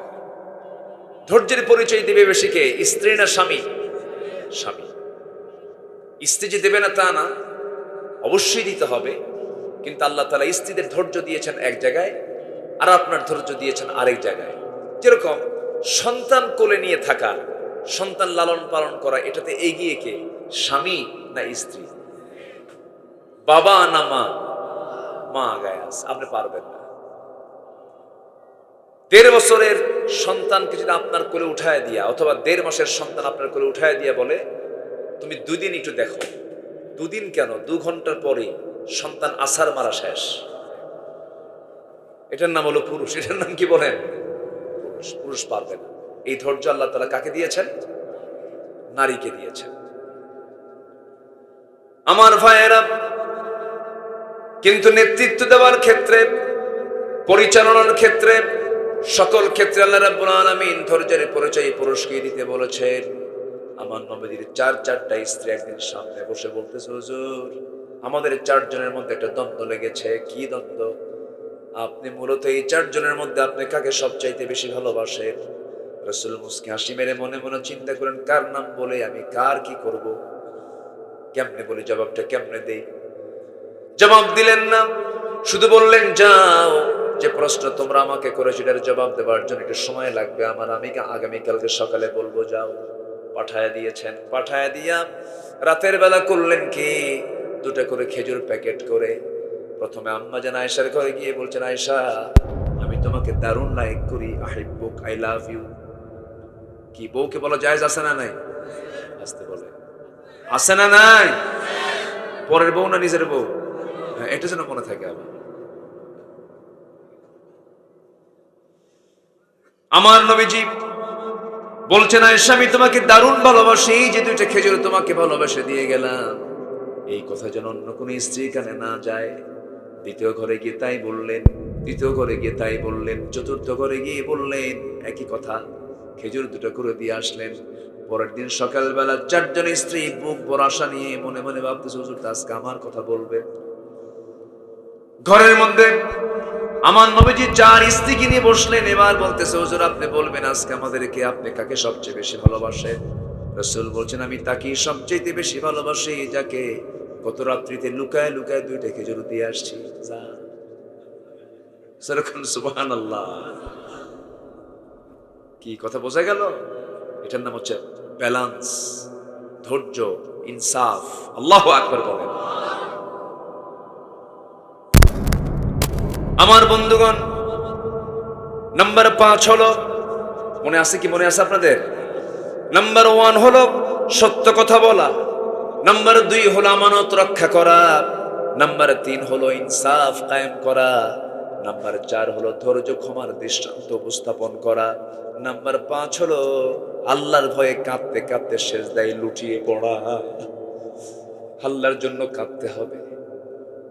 ধৈর্যের পরিচয় দিবে বেশি কে? স্ত্রী না স্বামী? স্বামী। স্ত্রী যে দেবে না তা না, অবশ্যই দিতে হবে, কিন্তু আল্লাহ তাআলা স্ত্রীদের ধৈর্য দিয়েছেন এক জায়গায়, আর আপনার ধৈর্য দিয়েছেন আরেক জায়গায়। যেরকম সন্তান কোলে নিয়ে থাকা, সন্তান লালন পালন করা, এটাতে এগিয়ে কে? স্বামী না স্ত্রী? বাবা না মা? মা আগায় আছে, আপনি পারবেন না। 1.5 বছরের সন্তানকে যদি আপনার কোলে উঠায় দিয়া, অথবা 1.5 মাসের সন্তান আপনার কোলে উঠায় দিয়া বলে, তুমি 2 দিন একটু দেখো, 2 দিন কেন, 2 ঘন্টার পরে সন্তান আছাড় মারা শেষ। এটার নাম হলো পুরুষ। এটার নাম কি বলেন? পুরুষ। পুরুষ পারবে না। এই ধৈর্য আল্লাহ তাআলা কাকে দিয়েছেন? নারীকে দিয়েছেন। আমার ভাইয়েরা, কিন্তু নেতৃত্ব দেওয়ার ক্ষেত্রে, পরিচালনার ক্ষেত্রে, সকল ক্ষেত্রে আল্লাহ রাব্বুল আলামিন ধৈর্যের পরিচয় পুরুষকে দিতে বলেছেন। আমার নবীর 4টা স্ত্রী একদিন সামনে বসে বলতেছে, হুজুর আমাদের 4 জনের মধ্যে একটা দ্বন্দ্ব লেগেছে। কি দ্বন্দ্ব? আপনি মূলত এই 4 জনের মধ্যে আপনি কাকে সবচাইতে বেশি ভালোবাসেন? রাসূল মুস্কি হাসি মেরে মনে মনে চিন্তা করেন, কার নাম বলে আমি কার কি করব, কেমনে বলি, জবাবটা কেমনে দেই? জবাব দিলেন না, শুধু বললেন, যাও, যে প্রশ্ন তোমরা আমাকে করেছো এটার জবাব দেওয়ার জন্য একটু সময় লাগবে আমার, আমি আগামীকালকে সকালে বলবো, যাও। পাঠায় দিয়েছেন। পাঠায় দিয়া রাতের বেলা করলেন কি, 2টা করে খেজুর প্যাকেট করে প্রথমে আম্মা জান আয়েশার ঘরে গিয়ে বলছেন, আয়েশা আমি তোমাকে দারুণ লাইক করি, আহিব্বুক, আই লাভ ইউ। কি বউকে বলা জায়েজ আছে না নাই? আসতে বলে, আছে না নাই? পরের বউ না নিজের বউ? হ্যাঁ, এটা যেন মনে থাকে। আমার নবীজি বলছেন, আয়েশা আমি তোমাকে দারুণ ভালোবাসি, যে 2টা খেজুর তোমাকে ভালোবেসে দিয়ে গেলাম, এই কথা যেন অন্য কোন স্ত্রী কানে না যায়। 2য় ঘরে গিয়ে তাই বললেন, 3য় ঘরে গিয়ে তাই বললেন, 4র্থ ঘরে গিয়ে বললেন একই কথা। খেজুর 2টা করে দিয়ে আসলেন। পরের দিন সকালবেলা 4 জন স্ত্রী বুক ভরা আশা নিয়ে মনে মনে ভাবতেছে, হুজুর আজকে আমার কথা বলবেন। ঘরের মধ্যে আমার নবীজি 4 স্ত্রীকে নিয়ে বসলেন। এবার বলতেছে, হুজুর আপনি বলবেন আজকে আমাদেরকে আপনি কাকে সবচেয়ে বেশি ভালোবাসেন? রাসূল বলছেন, আমি তাকেই সবচেয়ে বেশি ভালোবাসি যাকে গত রাত্রিতে লুকায় লুকায় 2টা খেজুর দিয়ে আসছি। সুবহানাল্লাহ। কি কথা বোঝা গেল? এটার নাম হচ্ছে ব্যালেন্স, ধৈর্য, ইনসাফ। আল্লাহু আকবার বলেন। আমার বন্ধুগণ, নাম্বার 5 হলো, মনে আছে কি? মনে আছে আপনাদের? নাম্বার 1 হলো সত্য কথা বলা, নাম্বার 2 হলো আমানত রক্ষা করা, নাম্বার 3 হলো ইনসাফ কায়েম করা, নাম্বার 4 হলো ধৈর্য ক্ষমার দৃষ্টান্ত উপস্থাপন করা, নাম্বার 5 হলো আল্লাহর ভয়ে কাঁদতে কাঁদতে সেজদায় লুটিয়ে পড়া। আল্লাহর জন্য কাঁদতে হবে।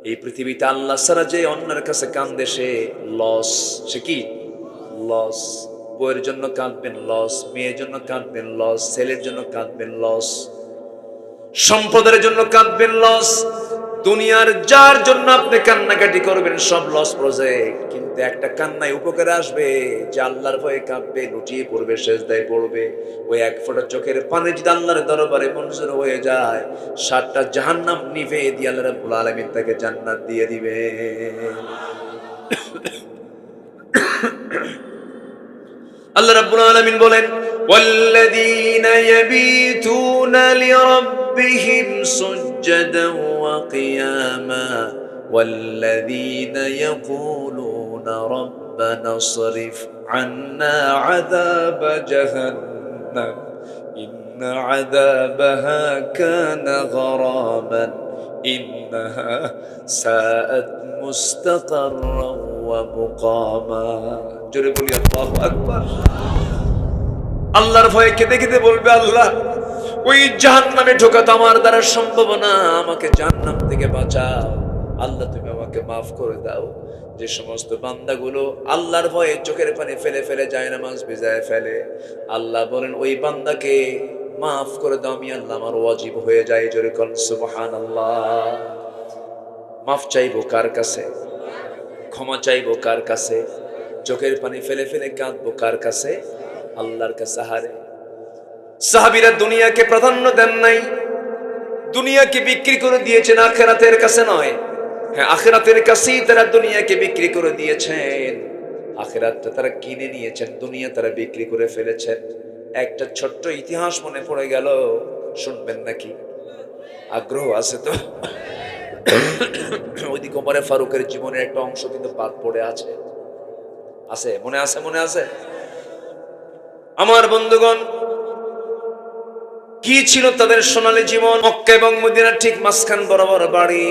এই পৃথিবীতে আল্লাহ ছাড়া যে অন্যের কাছে কান্দে সে লস। সে কি? লস। বউয়ের জন্য কাঁদবেন, লস। মেয়ের জন্য কাঁদবেন, লস। ছেলের জন্য কাঁদবেন, লস। সম্পদের জন্য কাঁদবেন, লস। দুনিয়ার যার জন্য আপনি কান্নাকাটি করবেন সব লস প্রজেক্ট, কিন্তু একটা কান্নায় উপকারে আসবে যে আল্লাহর ভয়ে কাঁদবে, লুটিয়ে পড়বে, সেজদায় পড়বে। ওই এক ফোঁটা চোখের পানি যদি আল্লাহর দরবারে মঞ্জুর হয়ে যায়, 7টা জাহান্নাম নিভে দিয়ে আল্লাহ রাব্বুল আলামিন তাকে জান্নাত দিয়ে দিবে। আল্লাহ রাব্বুল আলামিন বলেন, ওয়াল্লাযীনা ইয়াবীতুনা লিরাব্বিহিম সুজদান ওয়া কিয়ামা ওয়াল্লাযীনা ইয়াকুলুনা রাব্বানা ইসরিফ আন্না আযাবা জাহান্নাম ইন্না আযাবাহা কানা গরামান ইন্নাহা সাআত মুস্তাকাররান ওয়া মুকামা। জোরে বলি আল্লাহু আকবার। আল্লাহর ভয়ে কেঁদে কেঁদে বলবে, আল্লাহ ওই জাহান্নামে ঢোকা তো আমার দ্বারা সম্ভব না, আমাকে জাহান্নাম থেকে বাঁচাও। আল্লাহ তুমি আমাকে মাফ করে দাও। যে সমস্ত বান্দাগুলো আল্লাহর ভয়ে চোখের পানি ফেলে ফেলে যায়, নামাজ ভিজায় ফেলে, আল্লাহ বলেন ওই বান্দাকে মাফ করে দাও, আমি আল্লাহ আমার ওয়াজিব হয়ে যায়। জোরে কোন সুবহানাল্লাহ। মাফ চাইবো কার কাছে? ক্ষমা চাইবো কার কাছে? চোখের পানি ফেলে ফেলে কাঁদবো কার কাছে? আল্লাহর কাছে। হারে সাহাবীরা দুনিয়াকে প্রাধান্য দেন নাই, দুনিয়াকে বিক্রি করে দিয়েছেন, আখিরাতের কাছে নয়। হ্যাঁ, আখিরাতের কাছেই তারা দুনিয়াকে বিক্রি করে দিয়েছেন। আখিরাতটা তারা কিনে নিয়েছেন, দুনিয়া তারা বিক্রি করে ফেলেছেন। একটা ছোট্ট ইতিহাস মনে পড়ে গেল, শুনবেন নাকি? আগ্রহ আছে তো? ওইদিকে ওমরে ফারুকের জীবনের একটা অংশ কিন্তু বাদ পড়ে আছে। আছে, মনে আছে? মনে আছে? আমার বন্ধুগণ, কি ছিল তাদের সোনালী জীবন? মক্কা এবং মদিনার ঠিক মাঝখান বরাবর বাড়ি।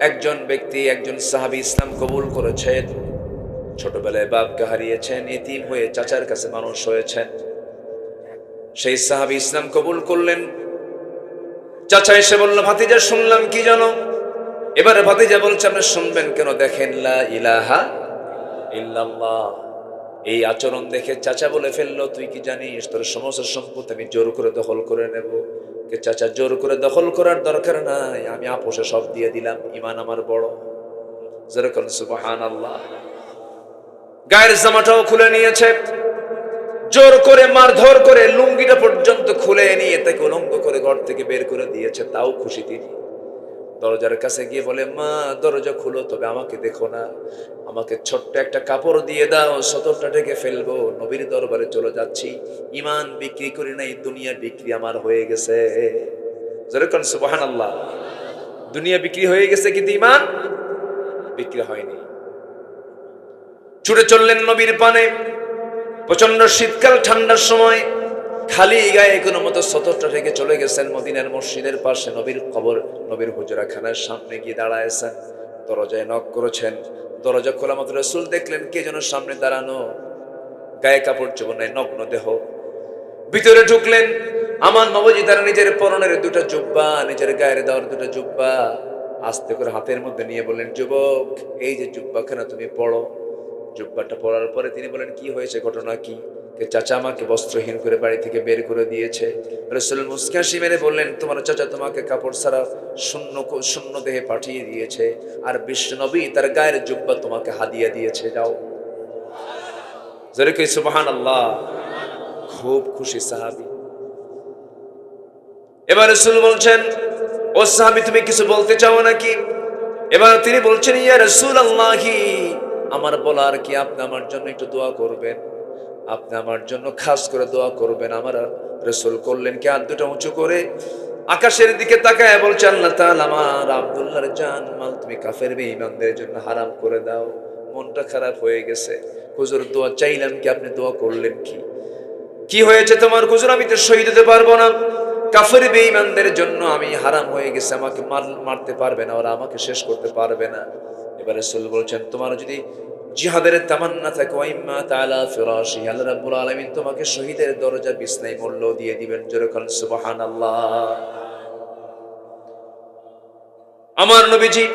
একজন ব্যক্তি, একজন সাহাবী ইসলাম কবুল করেছেন। ছোটবেলায় বাপকে হারিয়েছেন, এতিম হয়ে চাচার কাছে মানুষ হয়েছেন। সেই সাহাবী ইসলাম কবুল করলেন। চাচা এসে বলল, ভাতিজা শুনলাম কি জানো? এবারে ভাতিজা বলছে, আপনি শুনবেন কেন? দেখেন, লা ইলাহা ইল্লাল্লাহ। এই আচরণ দেখে চাচা বলে ফেললো, তুই কি জানিস তোর সমস্ত সম্পত্তি আমি জোর করে দখল করে নেব? কে চাচা, জোর করে দখল করার দরকার নাই, আমি আপোষে সব দিয়ে দিলাম, ঈমান আমার বড়। যেরকম সুবহানাল্লাহ। গায়ের জামাটাও খুলে নিয়েছে, জোর করে মারধর করে লুঙ্গিটা পর্যন্ত খুলে নিয়ে তাকে উলঙ্গ করে ঘর থেকে বের করে দিয়েছে, তাও খুশি তিনি। দরজার কাছে গিয়ে বলে, মা দরজা খুলো, তবে আমাকে দেখো না, আমাকে ছোট্ট একটা কাপড় দিয়ে দাও, সতরটা ঢেকে ফেলবো, নবীর দরবারে চলে যাচ্ছি। ঈমান বিক্রি করি নাই, দুনিয়া বিক্রি আমার হয়ে গেছে। যেরকম সুবহানাল্লাহ। দুনিয়া বিক্রি হয়ে গেছে, কিন্তু ঈমান বিক্রি হয়নি। ছুটে চললেন নবীর পানে। প্রচন্ড শীতকাল, ঠান্ডার সময় খালি গায়ে কোনো মতো সতরটা ঢেকে চলে গেছেন মদিনার মসজিদের পাশে নবীর কবর, নবীর হুজরাখানার সামনে গিয়ে দাঁড়ায়ছেন। দরজায় নক করেছেন, দরজা খোলা মাত্র রাসূল দেখলেন কে যেন সামনে দাঁড়ানো, গায়ে কাপড় চোপড় নাই, নগ্ন দেহ। ভিতরে ঢুকলেন। আমার নবজি তার নিজের পরনের দুটো জুব্বা, নিজের গায়ের দেওয়ার দুটো জুব্বা আস্তে করে হাতের মধ্যে নিয়ে বললেন, যুবক এই যে জুব্বাখানা তুমি পড়ো। জুব্বাটা পড়ার পরে তিনি বলেন, কি হয়েছে, ঘটনা কি? চাচা আমাকে বস্ত্রহীন করে বাড়ি থেকে বের করে দিয়েছে। রাসূল মুস্কি হাসি মেরে বললেন, তোমার চাচা তোমাকে কাপড় ছাড়া শূন্য দেহে পাঠিয়ে দিয়েছে, আর বিশ্ব নবী তার গায়ের জুব্বা তোমাকে হাদিয়া দিয়েছে, যাও। যেরকম সুবহানাল্লাহ। খুব খুশি সাহাবী। এবার রাসূল বলছেন, ও সাহাবী তুমি কিছু বলতে চাও নাকি? এবার তিনি বলছেন, ইয়া রাসূলুল্লাহি, আমার বলার কি, আপনি আমার জন্য একটু দোয়া করবেন, আপনি আমার জন্য খাস করে দোয়া করবেন। আমার রাসূল করলেন কি, হাত দুটো উঁচু করে আকাশের দিকে তাকায় বলছে, আল্লাহ তাআলা আমার আব্দুল্লাহর জান মাল তুমি কাফের বেঈমানদের জন্য হারাম করে দাও। মনটা খারাপ হয়ে গেছে। হুজুর দোয়া চাইলাম কি, আপনি দোয়া করলেন কি? কি হয়েছে তোমার হুজুর? আমি তো শহীদ হতে পারবো না, কাফের বেঈমানদের জন্য আমি হারাম হয়ে গেছে, আমাকে মারতে পারবে না, ওরা আমাকে শেষ করতে পারবে না। এবারে রাসূল বলছেন, তোমার যদি জিহাদের তামান্না থাকে, ওয়াইম্মা তাআলা ফিরাশি, আল্লাহ রাব্বুল আলামিন তোমাকে শহীদের দরজা বিছনায় মূল্য দিয়ে দিবেন। যেরকম সুবহানাল্লাহ। আমার নবীজি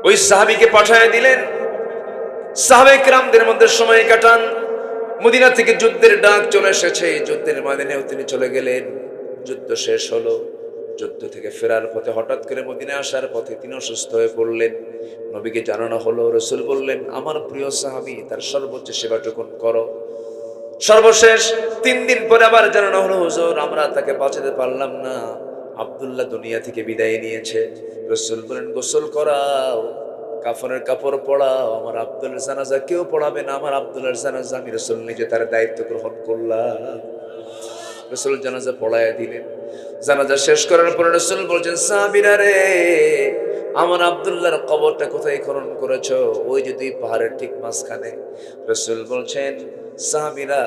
ওই সাহাবীকে পাঠিয়ে দিলেন, সাহাবায়ে কেরামদের মধ্যে সময় কাটান। মদিনা থেকে যুদ্ধের ডাক চলে এসেছে, যুদ্ধের ময়দানেও তিনি চলে গেলেন। যুদ্ধ শেষ হলো। যুদ্ধ থেকে ফেরার পথে হঠাৎ করে মদিনায় আসার পথে তিনি অসুস্থ হয়ে পড়লেন। নবীকে জানানো হলো, রাসূল বললেন, আমার প্রিয় সাহাবী তার সর্বোচ্চ সেবাটুকুন করো। সর্বশেষ 3 দিন পরে আবার জানানো হলো, হুজুর আমরা তাকে বাঁচাতে পারলাম না, আব্দুল্লাহ দুনিয়া থেকে বিদায় নিয়েছে। রাসূল বলেন, গোসল করাও, কাফনের কাপড় পরাও, আমার আব্দুল্লাহর জানাজা কেউ পড়াবে না, আমার আব্দুল্লাহর জানাজা আমি রাসূল নিজে তার দায়িত্ব গ্রহণ করলাম। রাসূল জানাজা পড়ায়া দিলেন। জানাজা শেষ করার পরে রাসূল বলছেন, সাহাবীরা রে, আমার আব্দুল্লাহর কবরটা কোথায় খনন করেছো? ওই যে 2 পাহাড়ের ঠিক মাঝখানে। রাসূল বলছেন, সাহাবীরা,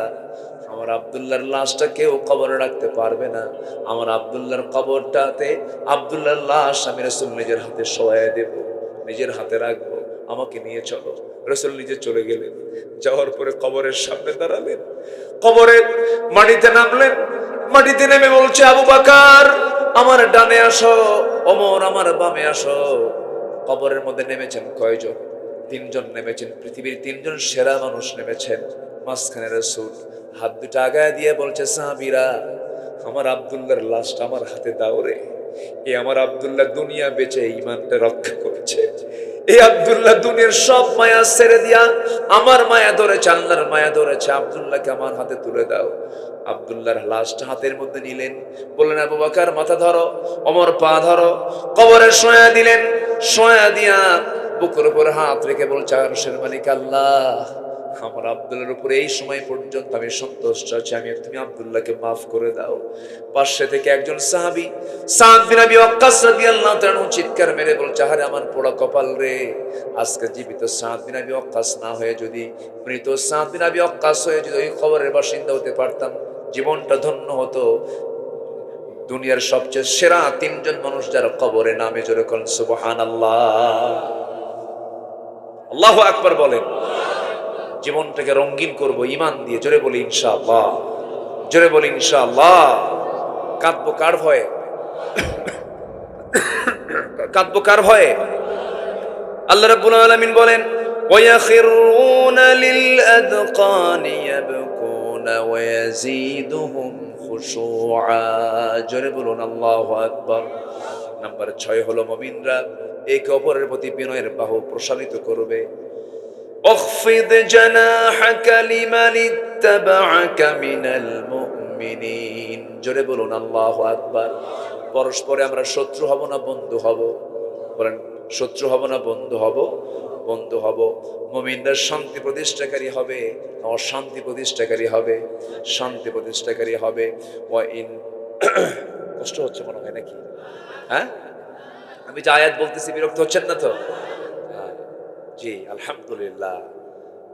আমার আব্দুল্লাহর লাশটা কেউ কবরে রাখতে পারবে না, আমার আব্দুল্লাহর কবরটাতে আব্দুল্লাহর লাশ আমি রাসূল নিজের হাতে শোয়ায় দেব, নিজের হাতে রাখবো, আমাকে নিয়ে চলো। রাসূল নিজে চলে গেলেন। যাওয়ার পরে কবরের সামনে দাঁড়ালেন, কবরের মাটিতে নামলেন। মাটিতে নেমে বলছে, আবু বকর আমার ডানে আসো, ওমর আমার বামে আসো। কবরের মধ্যে নেমেছেন কয়জন? 3 জন নেমেছেন। পৃথিবীর 3 জন সেরা মানুষ নেমেছেন। মাঝখানে রাসূল হাত দুটো আগায় দিয়ে বলছে, সাহাবীরা, আমার আব্দুল্লাহর লাশটা আমার হাতে দাও রে। এই আমার আব্দুল্লাহ দুনিয়া বেঁচে ঈমানটা রক্ষা করেছে। এই আব্দুল্লাহ দুনিয়ার সব মায়া ছেড়ে দিয়া আমার মায়া ধরেছে, আল্লাহর মায়া ধরেছে, আব্দুল্লাহকে আমার হাতে তুলে দাও। আব্দুল্লাহর লাশটা হাতের মধ্যে নিলেন, বললেন, আবু বকর মাথা ধরো, ওমর পা ধরো। কবরে শোয়া দিলেন। শোয়া দিয়া বুকের উপর হাত রেখে বলছে, আরশের মালিক আল্লাহ, আমার আব্দুল্লাহর উপরে এই সময় পর্যন্ত আমি সন্তুষ্ট আছি, তুমি আব্দুল্লাহকে মাফ করে দাও। পাশে থেকে একজন সাহাবী সাদ বিন আবি ওয়াক্কাস রাদিয়াল্লাহু তাআলা চিৎকার মেরে বলছে, আরে আমার পোড়া কপাল রে, আজকে জীবিত সাদ বিন আবি ওয়াক্কাস না হয়ে যদি মৃত সাদ বিন আবি ওয়াক্কাস হয়ে যদি ওই কবরের বাসিন্দা হতে পারতাম, জীবনটা ধন্য হতো। দুনিয়ার সবচেয়ে সেরা 3 জন মানুষ যারা কবরে নামে, জোরে বলেন সুবহানাল্লাহ, আল্লাহু আকবার বলেন। জীবনটাকে রঙিন করব ঈমান দিয়ে, জোরে বলি ইনশাআল্লাহ, জোরে বলি ইনশাআল্লাহ। কাঁদবো কার ভয়ে? কাঁদবো কার ভয়ে? আল্লাহ রাব্বুল আলামিন বলেন, ওয়ায়াখিরুনা লিল আযকানি ইয়াবকুনা ওয়া ইয়াজিদুহুম খুশুআ, জোরে বলুন আল্লাহু আকবার। নাম্বার 6 হলো মুমিনরা একে অপরের প্রতি বিনয়ের বাহু প্রসারিত করবে। اخفض جناحك لمن اتبعك من المؤمنين, জোরে বলুন আল্লাহু আকবার। পরস্পরে আমরা শত্রু হব না বন্ধু হব? বলেন, শত্রু হব না বন্ধু হব? বন্ধু হব। মুমিনরা শান্তি প্রতিষ্ঠাকারী হবে, অশান্তি প্রতিষ্ঠাকারী হবে, শান্তি প্রতিষ্ঠাকারী হবে। ওয়া ইন কষ্ট হচ্ছে মনে হয় নাকি? হ্যাঁ, আমি যে আয়াত বলতেছি বিরক্ত হচ্ছেন না তো? জি আলহামদুলিল্লাহ।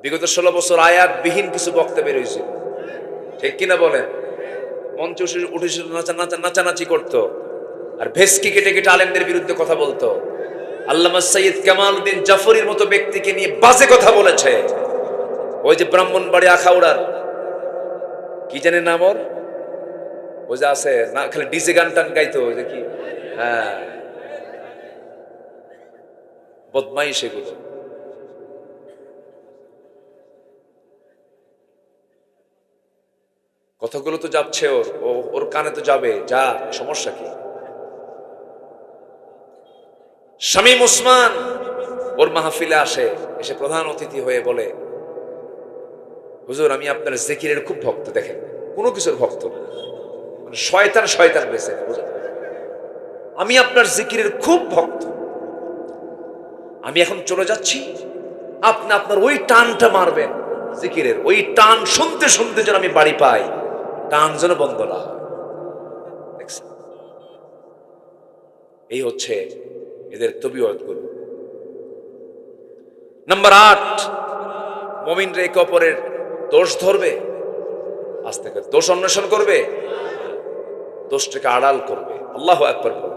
বিগত 16 বছর আয়াত বিহীন কিছু বক্তব্য বেরিয়েছে, ঠিক কিনা বলেন? মঞ্চে উঠে নাচানাচি করতো, আর ভেস্কি কেটে কেটে আলেমদের বিরুদ্ধে কথা বলতো। আল্লামা সৈয়দ কামালউদ্দিন জাফরির মতো ব্যক্তিকে নিয়ে বাজে কথা বলেছে। ওই যে ব্রাহ্মণবাড়ি আখাউড়ার কি জানে নাম ওর, ওই যে আছে না, খালি ডিজে গান টান গাইতো, ওই যে কি, হ্যাঁ, বদমাই সেগুলো। কথাগুলো তো যাচ্ছে ওর কানে তো যাবে, যা, সমস্যা কি? শামীম ওসমান ওর মাহফিলে আসে, এসে প্রধান অতিথি হয়ে বলে, হুজুর আমি আপনার জিকিরের খুব ভক্ত। দেখেন, কোনো কিছুর ভক্ত, মানে শয়তান বেছে, আমি আপনার জিকিরের খুব ভক্ত, আমি এখন চলে যাচ্ছি, আপনি আপনার ওই টানটা মারবেন জিকিরের, ওই টান শুনতে শুনতে যেন আমি বাড়ি পাই, টান যেন বন্ধ না হয়। এই হচ্ছে এদের তবিয়তগুলো। নাম্বার 8, মুমিনরা একে অপরের দোষ ধরবে, আস্তে করে দোষ অন্বেষণ করবে, দোষটাকে আড়াল করবে। আল্লাহু আকবার বলুন।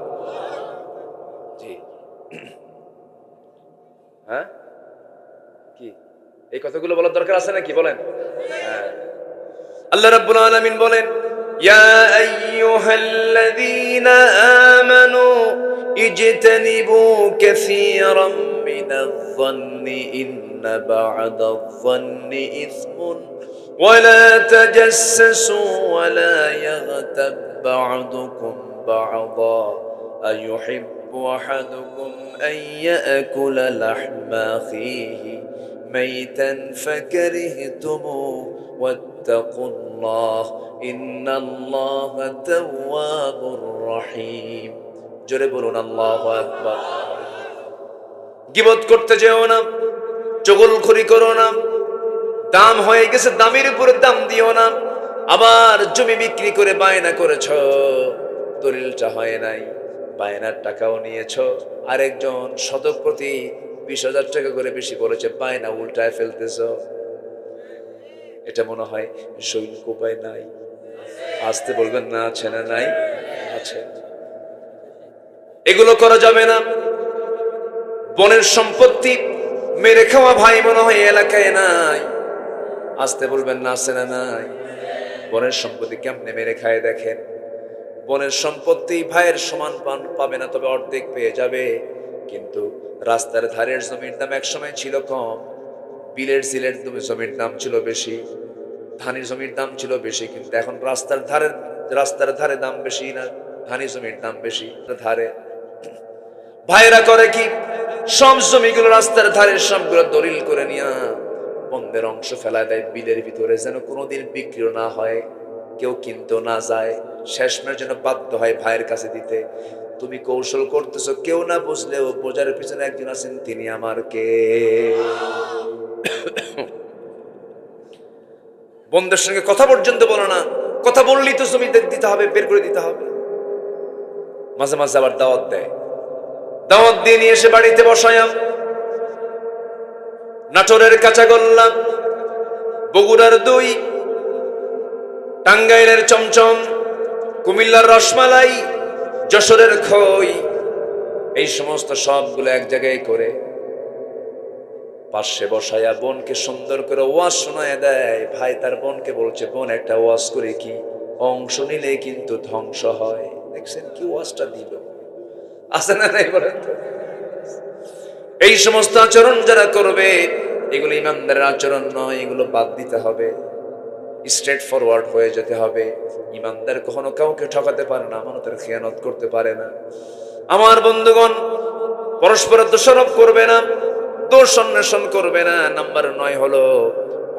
জি, হ্যাঁ, কি এই কথাগুলো বলার দরকার আছে নাকি বলেন? হ্যাঁ। আল্লাহ রাব্বুল আলামিন বলেন, ইয়া আইয়ুহাল্লাযীনা আমানু ইজতানিবু কাসীরাম মিনায-যন্নি ইন্না বা'দায-যন্নি ইসমুন ওয়া লা তাজাসসাসু ওয়া লা ইয়াগতাব বা'দুকুম بعضا أيحب أحدكم أن يأكل لحم أخيه ميتا فكرهتموه واتقوا الله إن الله تواب رحيم জোরে বলুন আল্লাহু আকবার। গীবত করতে যেও না, চগলখড়ি করো না, দাম হয়ে গেছে দামের উপরে দাম দিও না। আবার জমি বিক্রি করে বায়না করেছো, দলিলটা হয় নাই, বায়নার টাকাও নিয়েছো, আরেকজন শতক প্রতি 20,000 টাকা করে বেশি বলেছে, বায়না উল্টায় ফেলতেছো। এটা মনে হয় শৈল কোপায় নাই। আসতে বলবেন না, আছে না নাই? আছে। এগুলো করা যাবে না। বনের সম্পত্তি মেরে খাওয়া ভাই মনে হয় এলাকায় নাই। আসতে বলবেন না, আছে না নাই? বনের সম্পত্তি কেমনে মেরে খায় দেখেন। বনের সম্পত্তি ভাইয়ের সমান পাবে না, তবে অর্ধেক পেয়ে যাবে। কিন্তু রাস্তার ধারের জমির দাম একসময় ছিল কম, বিলের সিলের জমির দাম ছিল বেশি, ধানি জমির দাম ছিল বেশি। কিন্তু এখন রাস্তার ধারে দাম বেশি না, ধানি জমির দাম বেশি ধারে। ভাইরা করে কি, সব জমিগুলো রাস্তার ধারে সবগুলো দলিল করে নিয়া বন্ধের অংশ ফেলা দেয় বিলের ভিতরে, যেন কোনোদিন বিক্রি না হয়, কেউ কিনতে না যায়। শেষমের জন্য বাধ্য হয় ভাইয়ের কাছে দিতে। তুমি কৌশল করতেছো, কেউ না বুঝলেও বোঝার পিছনে একজন আছেন, তিনি আমার কে। বন্ধের সঙ্গে কথা পর্যন্ত বলো না, কথা বললেই তো জমি দিতে হবে, বের করে দিতে হবে। মাঝে মাঝে আবার দাওয়াত দেয়, দাওয়াত দিয়ে নিয়ে এসে বাড়িতে বসায়াম। নাটোরের কাঁচাগোল্লা, বগুড়ার দই, টাঙ্গাইলের চমচম, কুমিল্লার রসমালাই, যশোরের খই, এই সমস্ত সবগুলো এক জায়গায় করে পাশে বসায়া বোনকে সুন্দর করে ওয়াজ শোনায় দেয়। ভাই তার বোনকে বলছে, বোন একটা ওয়াজ করে কি, অংশ নিলে কিন্তু ধ্বংস হয়। দেখছেন কি ওয়াজটা দিল, আছে না নাই বলেন তো? এই সমস্ত আচরণ যারা করবে, এগুলো ইমানদারের আচরণ নয়, এগুলো বাদ দিতে হবে, স্ট্রেট ফরওয়ার্ড হয়ে যেতে হবে। ইমানদার কখনো কাউকে ঠকাতে পারে না, আমানতের খেয়ানত করতে পারে না। আমার বন্ধুগণ, পরস্পরের দোষারোপ করবে না, দোষ অন্বেষণ করবে না। নাম্বার 9 হলো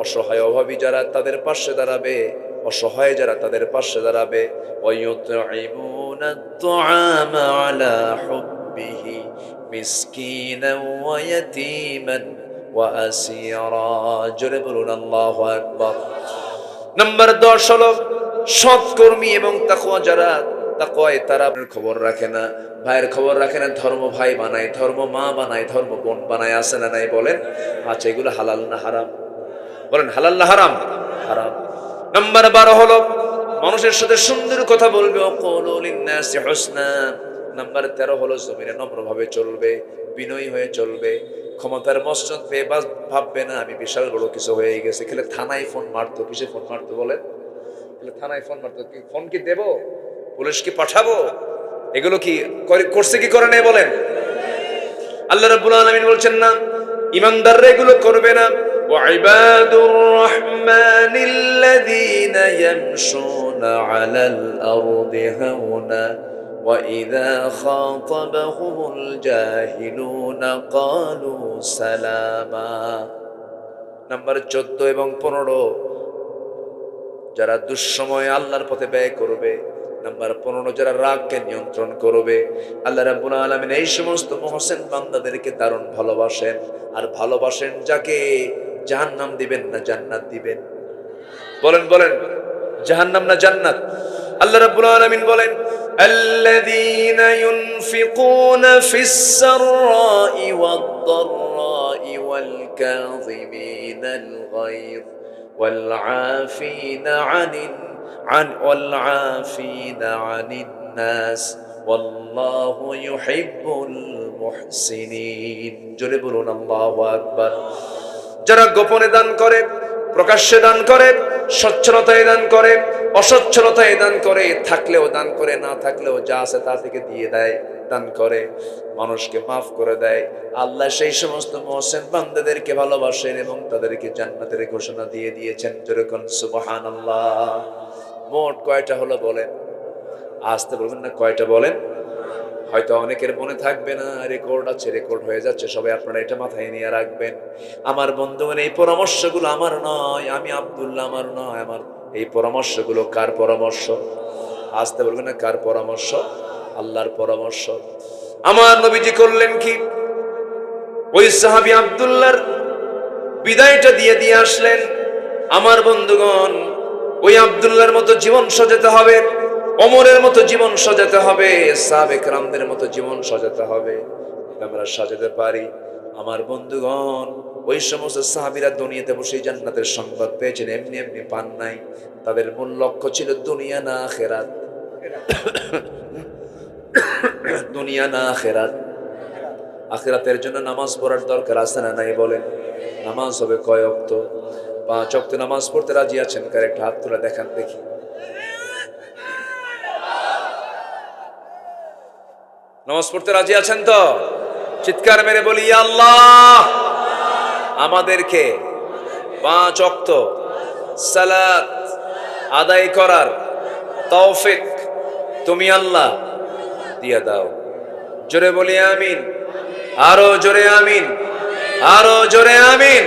অসহায় অভাবী যারা, তাদের পাশে দাঁড়াবে। অসহায় যারা, তাদের পাশে দাঁড়াবে। ওয়ায়ুতঈমুনা আত-তাআমা আলা হুব্বিহি মিসকিনান ওয়া ইয়াতীমান ওয়া আসীরা। জোরে বলুন আল্লাহু আকবার। নাম্বার 10 হলো সৎকর্মী এবং তাকওয়া যারা, তাকওয়ায় তারা আপনার খবর রাখে না, ভাইয়ের খবর রাখে না, ধর্ম ভাই বানায়, ধর্ম মা বানায়, ধর্ম বোন বানায়, আছে না নাই বলেন? আচ্ছা, এগুলো হালাল না হারাম? বলেন হালাল না হারাম? হারাম। নাম্বার 12 হলো মানুষের সাথে সুন্দর কথা বলবে, ওয়াকুলু লিন-নাসি হুসনা। নাম্বার 13 হলো জমিনে নম্রভাবে চলবে, বিনয়ী হয়ে চলবে। ক্ষমতার মসনদ পেয়ে ভাববে না আমি বিশাল বড় কিছু হয়ে গেছে। খেলে থানায় ফোন মারতো, কিসে ফোন মারতো বলেন? খেলে থানায় ফোন মারতো। ফোন কি দেবো? পুলিশ কি পাঠাবো? এগুলো কি করছে কি করে নাই বলেন? আল্লাহ রাব্বুল আলামিন বলছেন না, ইমানদাররা এগুলো করবে না। ওয়াইবাদুর রাহমানিল্লাযীনা ইয়ামশুনা আলাল আরদি হাওনা ওয়া ইযা খাতাবাহুমুল জাহিলুনা ক্বালু সালামা। নাম্বার 14 এবং 15, যারা দুঃসময়ে আল্লাহর পথে ব্যয় করবে। নাম্বার 15, যারা রাগকে নিয়ন্ত্রণ করবে। আল্লাহ রাব্বুল আলামিন এই সমস্ত মুহসিন বান্দাদেরকে দারুণ ভালোবাসেন। আর ভালোবাসেন যাকে, জাহান্নাম দিবেন না জান্নাত দিবেন। বলেন বলেন, জাহান্নাম না জান্নাত? আল্লাহ রাব্বুল আলামিন বলেন, আল্লাযীনা ইউনফিকুনা ফিস সাররাই ওয়াদ দাররাই ওয়াল কাযিমিনাল গায়য والعافين والعافين عن الناس والله يحب المحسنين। জোরে বলুন আল্লাহু আকবার। যারা গোপনে দান করে, প্রকাশ্যে দান করে, সচ্ছলতায় দান করে, অসচ্ছলতায় দান করে, থাকলেও দান করে, না থাকলেও যা আছে তা থেকে দিয়ে দেয়, দান করে, মানুষকে মাফ করে দেয়, আল্লাহ সেই সমস্ত মুহসিন বান্দাদেরকে ভালোবাসেন এবং তাদেরকে জান্নাতের ঘোষণা দিয়ে দিয়েছেন। যেরকম সুবহানাল্লাহ। মোট কয়টা হলো বলেন? আসতে বলবেন না, কয়টা বলেন? হয়তো অনেকের মনে থাকবে না, রেকর্ড আছে, রেকর্ড হয়ে যাচ্ছে, সবাই আপনারা এটা মাথায় নিয়ে রাখবেন। আমার বন্ধুগণ, এই পরামর্শগুলো আমার নয়, আমি আব্দুল্লাহ, আমার নয়, আমার এই পরামর্শগুলো কার পরামর্শ? আসতে বলবেন না, কার পরামর্শ? আল্লাহর পরামর্শ। আমার নবীজি করলেন কি, ওই সাহাবী আব্দুল্লাহর বিদায়টা দিয়ে দিয়ে আসলেন। আমার বন্ধুগণ, ওই আব্দুল্লাহর মতো জীবন সাজাতে হবে, ওমরের মতো জীবন সাজাতে হবে, সাহাবে কেরামদের মতো জীবন সাজাতে হবে। আমরা সাজাতে পারি? আমার বন্ধুগণ, ওই সমস্ত সাহাবীরা দুনিয়াতে বসে জান্নাতের সংবাদ পেয়েছেন, এমনি এমনি পান নাই। তাদের মূল লক্ষ্য ছিল দুনিয়া না আখিরাত। দুনিয়া না আখিরাত। আখিরাতের জন্য নামাজ পড়ার দরকার আছে না নাই বলেন? নামাজ হবে কয় ওয়াক্ত? 5 ওয়াক্ত নামাজ পড়তে রাজি আছেন? কার একটা হাত তুলে দেখান দেখি। নামাজ পড়তে রাজি আছেন তো? চিৎকার মেরে বলি, ইয়া আল্লাহ, আমাদেরকে 5 ওয়াক্ত সালাত আদায় করার তৌফিক তুমি আল্লাহ দিয়ে দাও। জোরে বলি আমিন, আরো জোরে আমিন, আরো জোরে আমিন।